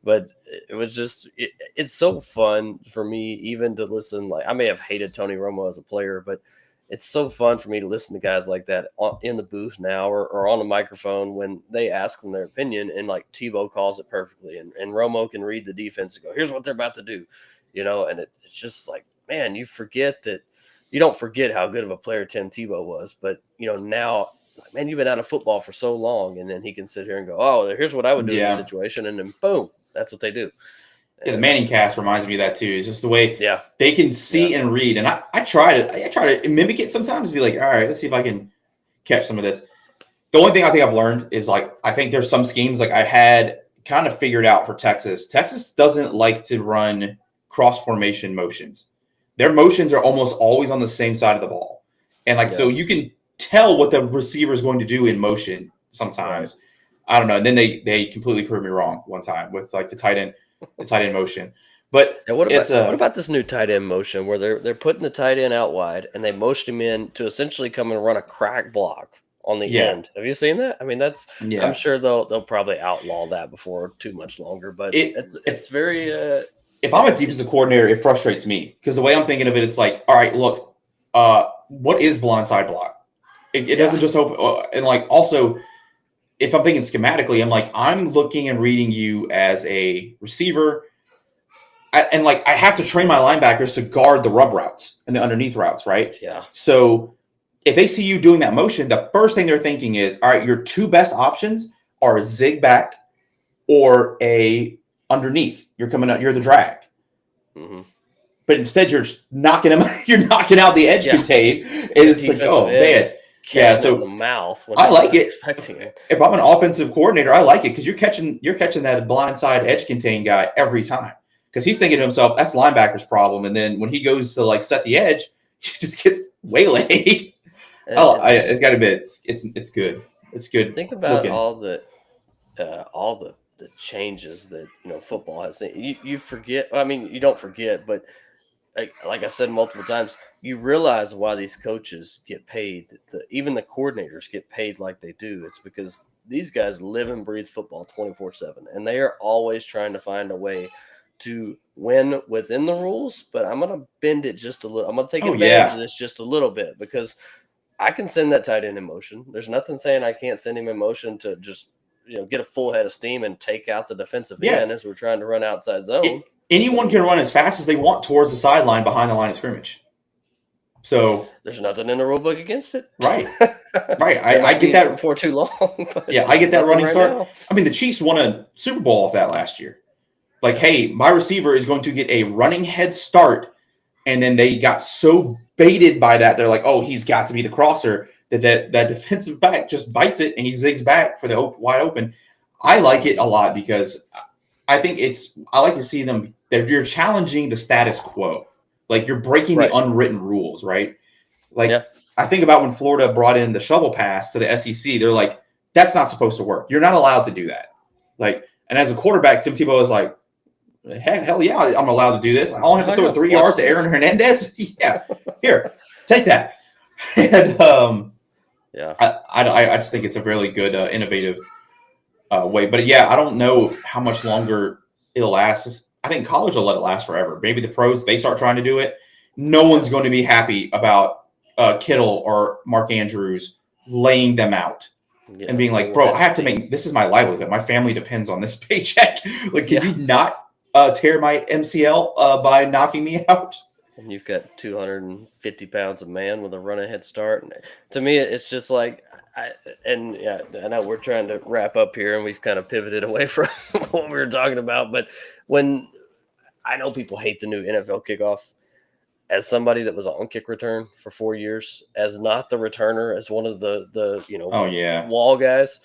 Speaker 1: but it was just, it's so fun for me even to listen. Like I may have hated Tony Romo as a player, but it's so fun for me to listen to guys like that in the booth now or on the microphone when they ask them their opinion, and like Tebow calls it perfectly, and Romo can read the defense and go, here's what they're about to do, and it's just like, man, you don't forget how good of a player Tim Tebow was, but now, man, you've been out of football for so long, and then he can sit here and go, oh, here's what I would do in this situation, and then boom, that's what they do.
Speaker 2: Yeah, the Manning cast reminds me of that too. It's just the way they can see and read. And I try to mimic it sometimes, be like, all right, let's see if I can catch some of this. The only thing I think I've learned is like I think there's some schemes like I had kind of figured out for Texas. Texas doesn't like to run cross formation motions. Their motions are almost always on the same side of the ball. And so you can tell what the receiver is going to do in motion sometimes. Right. I don't know. And then they completely proved me wrong one time with like the tight end motion. But
Speaker 1: what about this new tight end motion where they're putting the tight end out wide and they motion him in to essentially come and run a crack block on the end? Have you seen that? I mean, I'm sure they'll probably outlaw that before too much longer. But it's very.
Speaker 2: If I'm a defensive coordinator, it frustrates me because the way I'm thinking of it, it's like, all right, look, what is blindside block? It doesn't just open. And like also, if I'm thinking schematically, I'm like, I'm looking and reading you as a receiver. and like I have to train my linebackers to guard the rub routes and the underneath routes, right?
Speaker 1: Yeah.
Speaker 2: So if they see you doing that motion, the first thing they're thinking is, all right, your two best options are a zig back or a underneath. You're coming out, you're the drag.
Speaker 1: Mm-hmm.
Speaker 2: But instead you're knocking them, you're knocking out the edge contain. And it's like, oh man. Yeah, so
Speaker 1: in the mouth when
Speaker 2: I like it.
Speaker 1: Expecting it.
Speaker 2: If I'm an offensive coordinator, I like it because you're catching that blindside edge contain guy every time. Because he's thinking to himself, that's the linebacker's problem. And then when he goes to like set the edge, he just gets waylaid. It's got to be it's good. It's good.
Speaker 1: Think about all the changes that football has seen. You forget. I mean, you don't forget, but like I said multiple times, you realize why these coaches get paid. Even the coordinators get paid like they do. It's because these guys live and breathe football 24/7, and they are always trying to find a way to win within the rules. But I'm going to bend it just a little. I'm going to take advantage of this just a little bit because I can send that tight end in motion. There's nothing saying I can't send him in motion to just get a full head of steam and take out the defensive end as we're trying to run outside zone.
Speaker 2: Anyone can run as fast as they want towards the sideline behind the line of scrimmage. So
Speaker 1: there's nothing in the rule book against it.
Speaker 2: Right. I get that
Speaker 1: before too long.
Speaker 2: I get that running start. Now. I mean, the Chiefs won a Super Bowl off that last year. Like, hey, my receiver is going to get a running head start. And then they got so baited by that. They're like, oh, he's got to be the crosser. That defensive back just bites it and he zigs back for the wide open. I like it a lot because I think I like to see them. You're challenging the status quo. Like you're breaking the unwritten rules, right? Like I think about when Florida brought in the shovel pass to the SEC. They're like, that's not supposed to work. You're not allowed to do that. Like, and as a quarterback, Tim Tebow was like, hell yeah, I'm allowed to do this. I only have to throw 3 yards to Aaron Hernandez. Yeah, here, take that. And I just think it's a really good, innovative way. But yeah, I don't know how much longer it'll last. I think college will let it last forever. Maybe the pros, they start trying to do it. No one's going to be happy about Kittle or Mark Andrews laying them out and being like, bro, I have to this is my livelihood. My family depends on this paycheck. Like, can you not tear my MCL by knocking me out?
Speaker 1: And you've got 250 pounds of man with a running head start. And to me, it's just like, I know we're trying to wrap up here and we've kind of pivoted away from what we were talking about. But when I know people hate the new NFL kickoff, as somebody that was on kick return for 4 years, as not the returner, as one of the wall guys,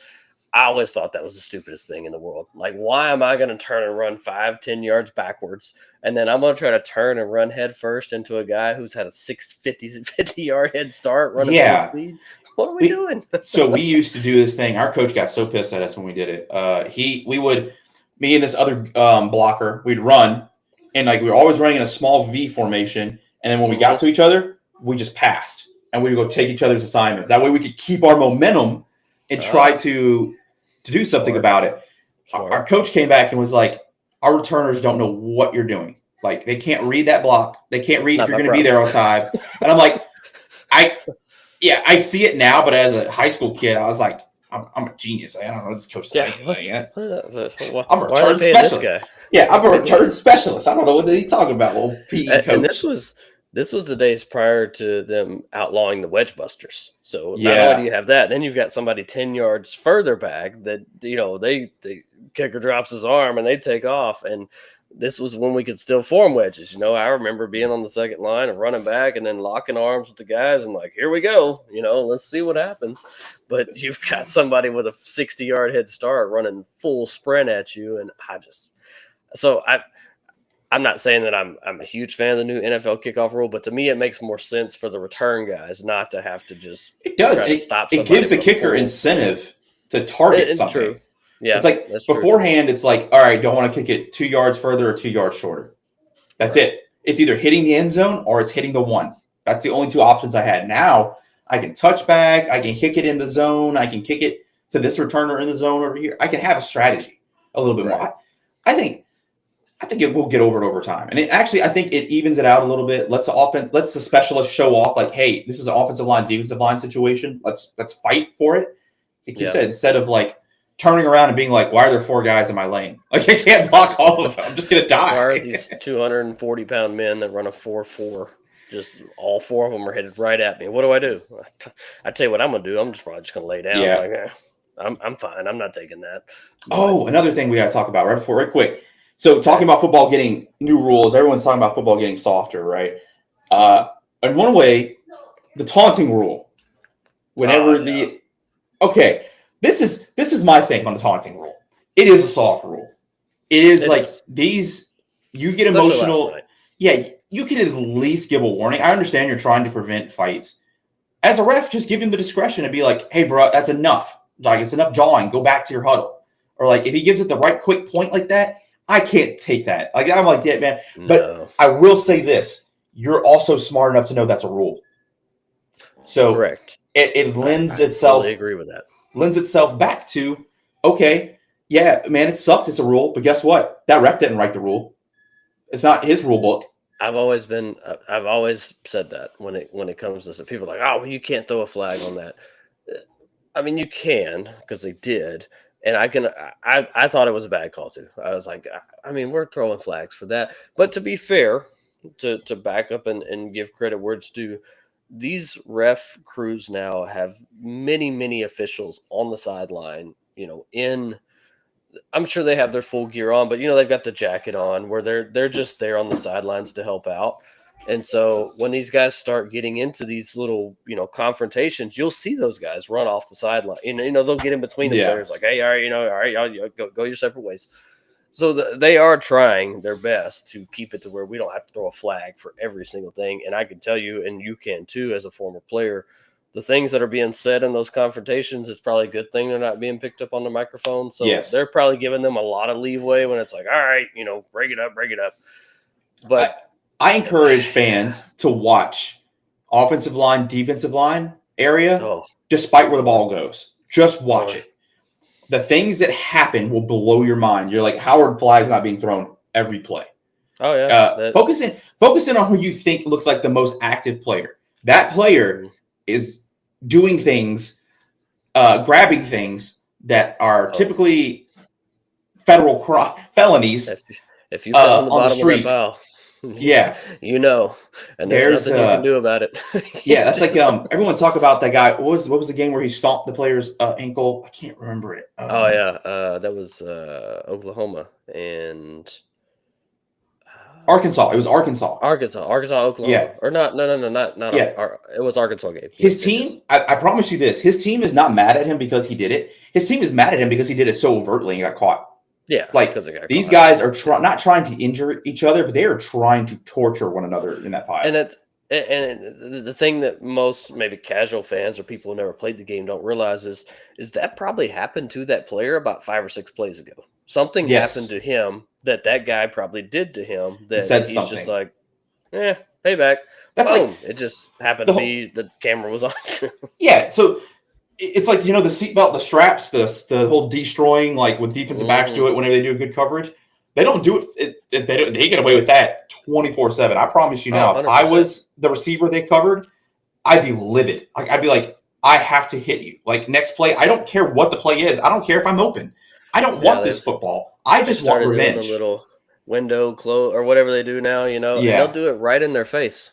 Speaker 1: I always thought that was the stupidest thing in the world. Like, why am I going to turn and run 5-10 yards backwards? And then I'm going to try to turn and run head first into a guy who's had a 50-yard head start running full speed. What are we doing?
Speaker 2: So we used to do this thing. Our coach got so pissed at us when we did it. Me and this other blocker, we'd run, and like we were always running in a small V formation. And then when we got to each other, we just passed, and we would go take each other's assignments. That way, we could keep our momentum and try to do something about it. Our coach came back and was like, our returners don't know what you're doing. Like, they can't read that block. They can't read if you're going to be there on time. And I'm like, I see it now, but as a high school kid, I was like, I'm a genius. I don't know what this coach is saying. I'm a return specialist. Yeah, I'm a return specialist. I don't know what he's talking about. Well, PE coach.
Speaker 1: And this was the days prior to them outlawing the wedge busters. So not only do you have that, then you've got somebody 10 yards further back that, the kicker drops his arm and they take off. And this was when we could still form wedges. I remember being on the second line and running back and then locking arms with the guys and like, here we go. Let's see what happens. But you've got somebody with a 60-yard head start running full sprint at you. And I'm not saying that I'm a huge fan of the new NFL kickoff rule, but to me, it makes more sense for the return guys not to have to just
Speaker 2: stop. It gives the kicker incentive to target something. True. Yeah, it's like beforehand, it's like, all right, don't want to kick it 2 yards further or 2 yards shorter. That's it. It's either hitting the end zone or it's hitting the one. That's the only two options I had. Now I can touch back. I can kick it in the zone. I can kick it to this returner in the zone over here. I can have a strategy a little bit more. I think it will get over it over time. And I think it evens it out a little bit. Lets the specialist show off like, hey, this is an offensive line, defensive line situation. Let's fight for it. Like you said, instead of like turning around and being like, why are there 4 guys in my lane? Like, I can't block all of them. I'm just going to die.
Speaker 1: Why are these 240-pound men that run a 4.4? Just all 4 of them are headed right at me. What do I do? I tell you what I'm gonna do. I'm just probably just gonna lay down.
Speaker 2: Yeah.
Speaker 1: Like, I'm fine. I'm not taking that.
Speaker 2: Oh, another thing we got to talk about right quick. So talking about football getting new rules, everyone's talking about football getting softer, right? In one way, the taunting rule. Whenever this is my thing on the taunting rule. It is a soft rule. It is. These you get emotional. Yeah, you can at least give a warning. I understand you're trying to prevent fights. As a ref, just give him the discretion to be like, hey, bro, that's enough. Like, it's enough jawing. Go back to your huddle. Or, like, if he gives it the right quick point like that, I can't take that. Like, I'm like, yeah, man. But I will say this. You're also smart enough to know that's a rule. So
Speaker 1: correct.
Speaker 2: It lends itself.
Speaker 1: I agree with that.
Speaker 2: Lends itself back to, okay, yeah, man, it sucks. It's a rule. But guess what? That ref didn't write the rule. It's not his rule book.
Speaker 1: I've always said that when it comes to this. People are like, oh, well, you can't throw a flag on that. I mean, you can, because they did, and I thought it was a bad call too. I was like, I mean, we're throwing flags for that. But to be fair, to back up and give credit where it's due, these ref crews now have many officials on the sideline. I'm sure they have their full gear on, but they've got the jacket on where they're just there on the sidelines to help out. And so when these guys start getting into these little, confrontations, you'll see those guys run off the sideline. They'll get in between the players like, hey, all right, y'all go your separate ways. So they are trying their best to keep it to where we don't have to throw a flag for every single thing. And I can tell you, and you can too, as a former player, the things that are being said in those confrontations, it's probably a good thing they're not being picked up on the microphone. So they're probably giving them a lot of leeway when it's like, all right, break it up. But
Speaker 2: I encourage fans to watch offensive line, defensive line area, despite where the ball goes. Just watch it. The things that happen will blow your mind. You're like, Howard Flag's not being thrown every play.
Speaker 1: Oh, yeah.
Speaker 2: Focus in on who you think looks like the most active player. That player is doing things, grabbing things that are typically federal felonies.
Speaker 1: If you fell on the bottom of that pile, and there's nothing you can do about it.
Speaker 2: That's like everyone talk about that guy. What was the game where he stomped the player's ankle? I can't remember it.
Speaker 1: That was Oklahoma and
Speaker 2: Arkansas. It was Arkansas,
Speaker 1: Oklahoma.
Speaker 2: Yeah,
Speaker 1: or not. No, not. Yeah, it was Arkansas game.
Speaker 2: His team. I promise you this. His team is not mad at him because he did it. His team is mad at him because he did it so overtly and got caught.
Speaker 1: Yeah,
Speaker 2: like these guys are not trying to injure each other, but they are trying to torture one another in that pile.
Speaker 1: And the thing that most maybe casual fans or people who never played the game don't realize is that probably happened to that player about 5 or 6 plays ago. Something happened to him that guy probably did to him that he's just like, payback.
Speaker 2: That's
Speaker 1: boom. It just happened to be the camera was on.
Speaker 2: So it's like, the seatbelt, the straps, the whole destroying, like when defensive backs do it whenever they do good coverage. They don't do it. They get away with that 24/7. I promise you now. If I was the receiver they covered, I'd be livid. Like, I'd be like, I have to hit you. Like, next play, I don't care what the play is. I don't care if I'm open. I don't want this football. I just want revenge.
Speaker 1: A little window close or whatever they do now, and they'll do it right in their face.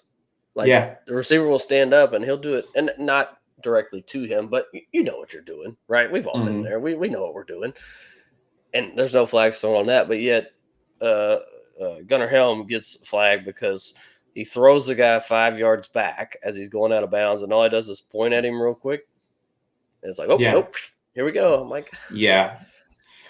Speaker 1: Like, the receiver will stand up and he'll do it, and not directly to him, but you know what you're doing, right? We've all been there. We know what we're doing, and there's no flags thrown on that. But yet, Gunnar Helm gets flagged because he throws the guy 5 yards back as he's going out of bounds, and all he does is point at him real quick. And it's like, nope, here we go. I'm like,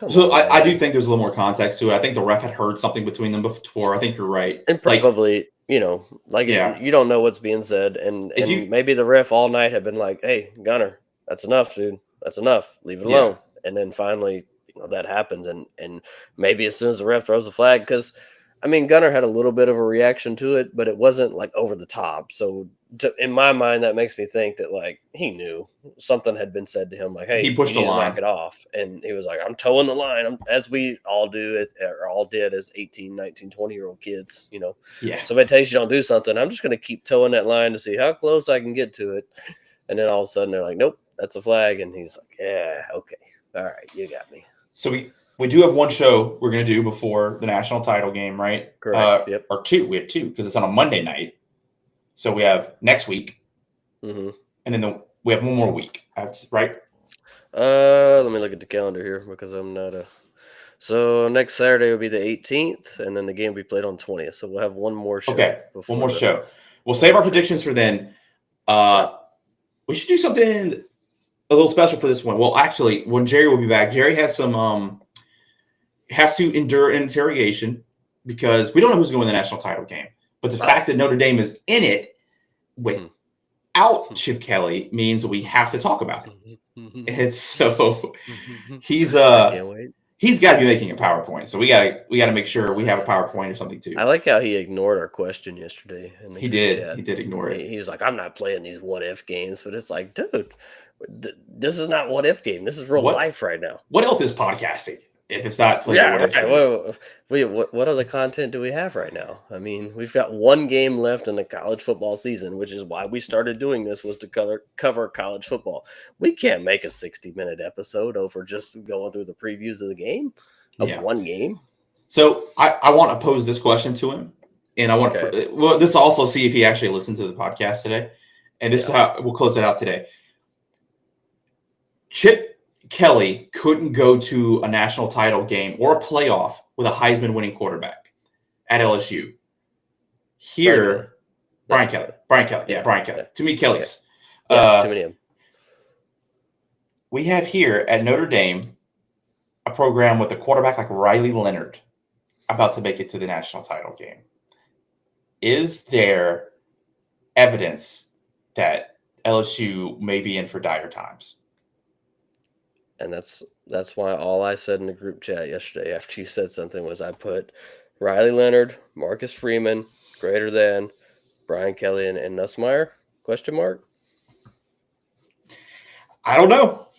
Speaker 2: So I do think there's a little more context to it. I think the ref had heard something between them before. I think you're right.
Speaker 1: And probably, you don't know what's being said. And maybe the ref all night had been like, hey, Gunnar, that's enough, dude. That's enough. Leave it alone. And then finally, that happens. And maybe as soon as the ref throws the flag, because, Gunnar had a little bit of a reaction to it, but it wasn't like over the top. So in my mind, that makes me think that like he knew something had been said to him, like, hey,
Speaker 2: he pushed the line,
Speaker 1: knock it off. And he was like, I'm towing the line, as we all do or all did as 18, 19, 20-year-old kids, Somebody tells you don't do something, I'm just going to keep towing that line to see how close I can get to it. And then all of a sudden they're like, nope, that's a flag. And he's like, yeah, okay. All right, you got me.
Speaker 2: So we do have one show we're going to do before the national title game, right?
Speaker 1: Correct. Yep.
Speaker 2: Or two. We have two because it's on a Monday night. So we have next week,
Speaker 1: Mm-hmm.
Speaker 2: and then we have one more week, right?
Speaker 1: Let me look at the calendar here because I'm not a. So next Saturday will be the 18th, and then the game will be played on 20th. So we'll have one more show
Speaker 2: Okay, one
Speaker 1: before
Speaker 2: more
Speaker 1: the.
Speaker 2: show. We'll
Speaker 1: One
Speaker 2: save
Speaker 1: more
Speaker 2: our
Speaker 1: show.
Speaker 2: predictions for then.
Speaker 1: Yeah.
Speaker 2: We should do something a little special for this one. Well, actually, when Jerry will be back, Jerry has some has to endure an interrogation because we don't know who's going to the national title game. But the fact that Notre Dame is in it without Chip Kelly means we have to talk about it. And so he's
Speaker 1: I can't wait.
Speaker 2: he's got to be making a PowerPoint. So we got to make sure we have a PowerPoint or something too.
Speaker 1: I like how he ignored our question yesterday in the
Speaker 2: He
Speaker 1: group
Speaker 2: did.
Speaker 1: chat.
Speaker 2: He did ignore it.
Speaker 1: He was like, "I'm not playing these what if games," but it's like, dude, this is not what if game. This is real life right now.
Speaker 2: What else is podcasting if it's not playing a what if game?
Speaker 1: What other content do we have right now? I mean, we've got one game left in the college football season, which is why we started doing this, was to cover college football. We can't make a 60-minute episode over just going through the previews of the game, one game.
Speaker 2: So I want to pose this question to him, and I want to this also see if he actually listened to the podcast today, and this is how we'll close it out today. Chip Kelly couldn't go to a national title game or a playoff with a Heisman winning quarterback at LSU. Here, Brian Kelly. Brian Kelly. Yeah, Brian Kelly. Too many Kellys.
Speaker 1: Too many of them.
Speaker 2: We have here at Notre Dame a program with a quarterback like Riley Leonard about to make it to the national title game. Is there evidence that LSU may be in for dire times?
Speaker 1: And that's why all I said in the group chat yesterday after you said something was I put Riley Leonard, Marcus Freeman, greater than Brian Kelly and Nussmeier, question mark?
Speaker 2: I don't know.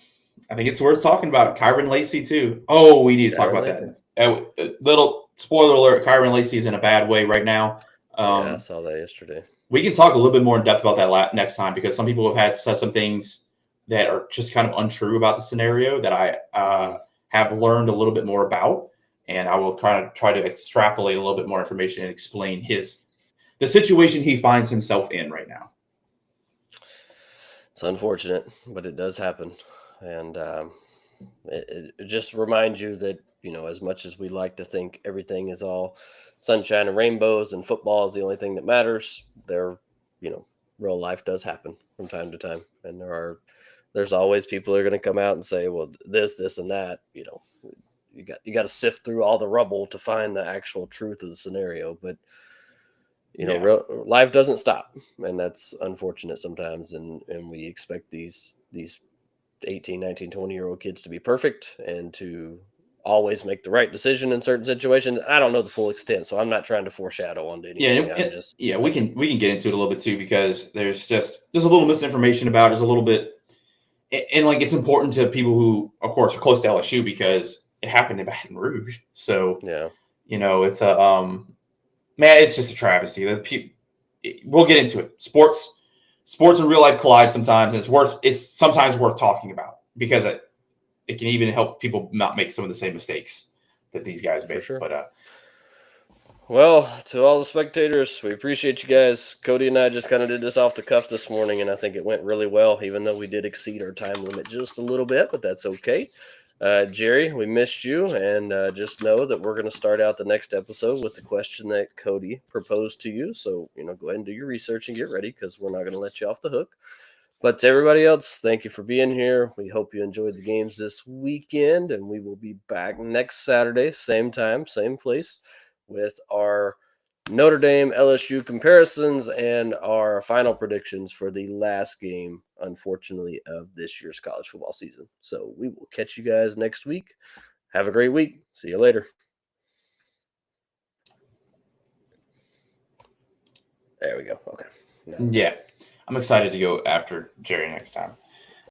Speaker 2: I think it's worth talking about. Kyron Lacey too. Oh, we need to talk about that. Little spoiler alert, Kyron Lacey is in a bad way right now.
Speaker 1: Yeah, I saw that yesterday.
Speaker 2: We can talk a little bit more in depth about that next time because some people have said some things that are just kind of untrue about the scenario that I have learned a little bit more about, and I will kind of try to extrapolate a little bit more information and explain the situation he finds himself in right now.
Speaker 1: It's unfortunate, but it does happen, and it just reminds you that, as much as we like to think everything is all sunshine and rainbows and football is the only thing that matters, real life does happen from time to time, and there's always people who are going to come out and say, well, this and that. You got to sift through all the rubble to find the actual truth of the scenario. But real life doesn't stop, and that's unfortunate sometimes. And we expect these 18, 19, 20-year-old kids to be perfect and to always make the right decision in certain situations. I don't know the full extent, so I'm not trying to foreshadow onto anything.
Speaker 2: We can get into it a little bit too, because there's a little misinformation about it. There's a little bit, and like it's important to people who, of course, are close to LSU because it happened in Baton Rouge. So it's man, it's just a travesty. We'll get into it. Sports and real life collide sometimes, and it's sometimes worth talking about because it can even help people not make some of the same mistakes that these guys made.
Speaker 1: Sure.
Speaker 2: But
Speaker 1: well, to all the spectators, we appreciate you guys. Cody and I just kind of did this off the cuff this morning, and I think it went really well, even though we did exceed our time limit just a little bit, but that's okay. Jerry, we missed you, and just know that we're going to start out the next episode with the question that Cody proposed to you. So, go ahead and do your research and get ready, because we're not going to let you off the hook. But to everybody else, thank you for being here. We hope you enjoyed the games this weekend, and we will be back next Saturday, same time, same place, with our Notre Dame LSU comparisons and our final predictions for the last game, unfortunately, of this year's college football season. So we will catch you guys next week. Have a great week. See you later. There we go. Okay.
Speaker 2: yeah, I'm excited to go after Jerry next time.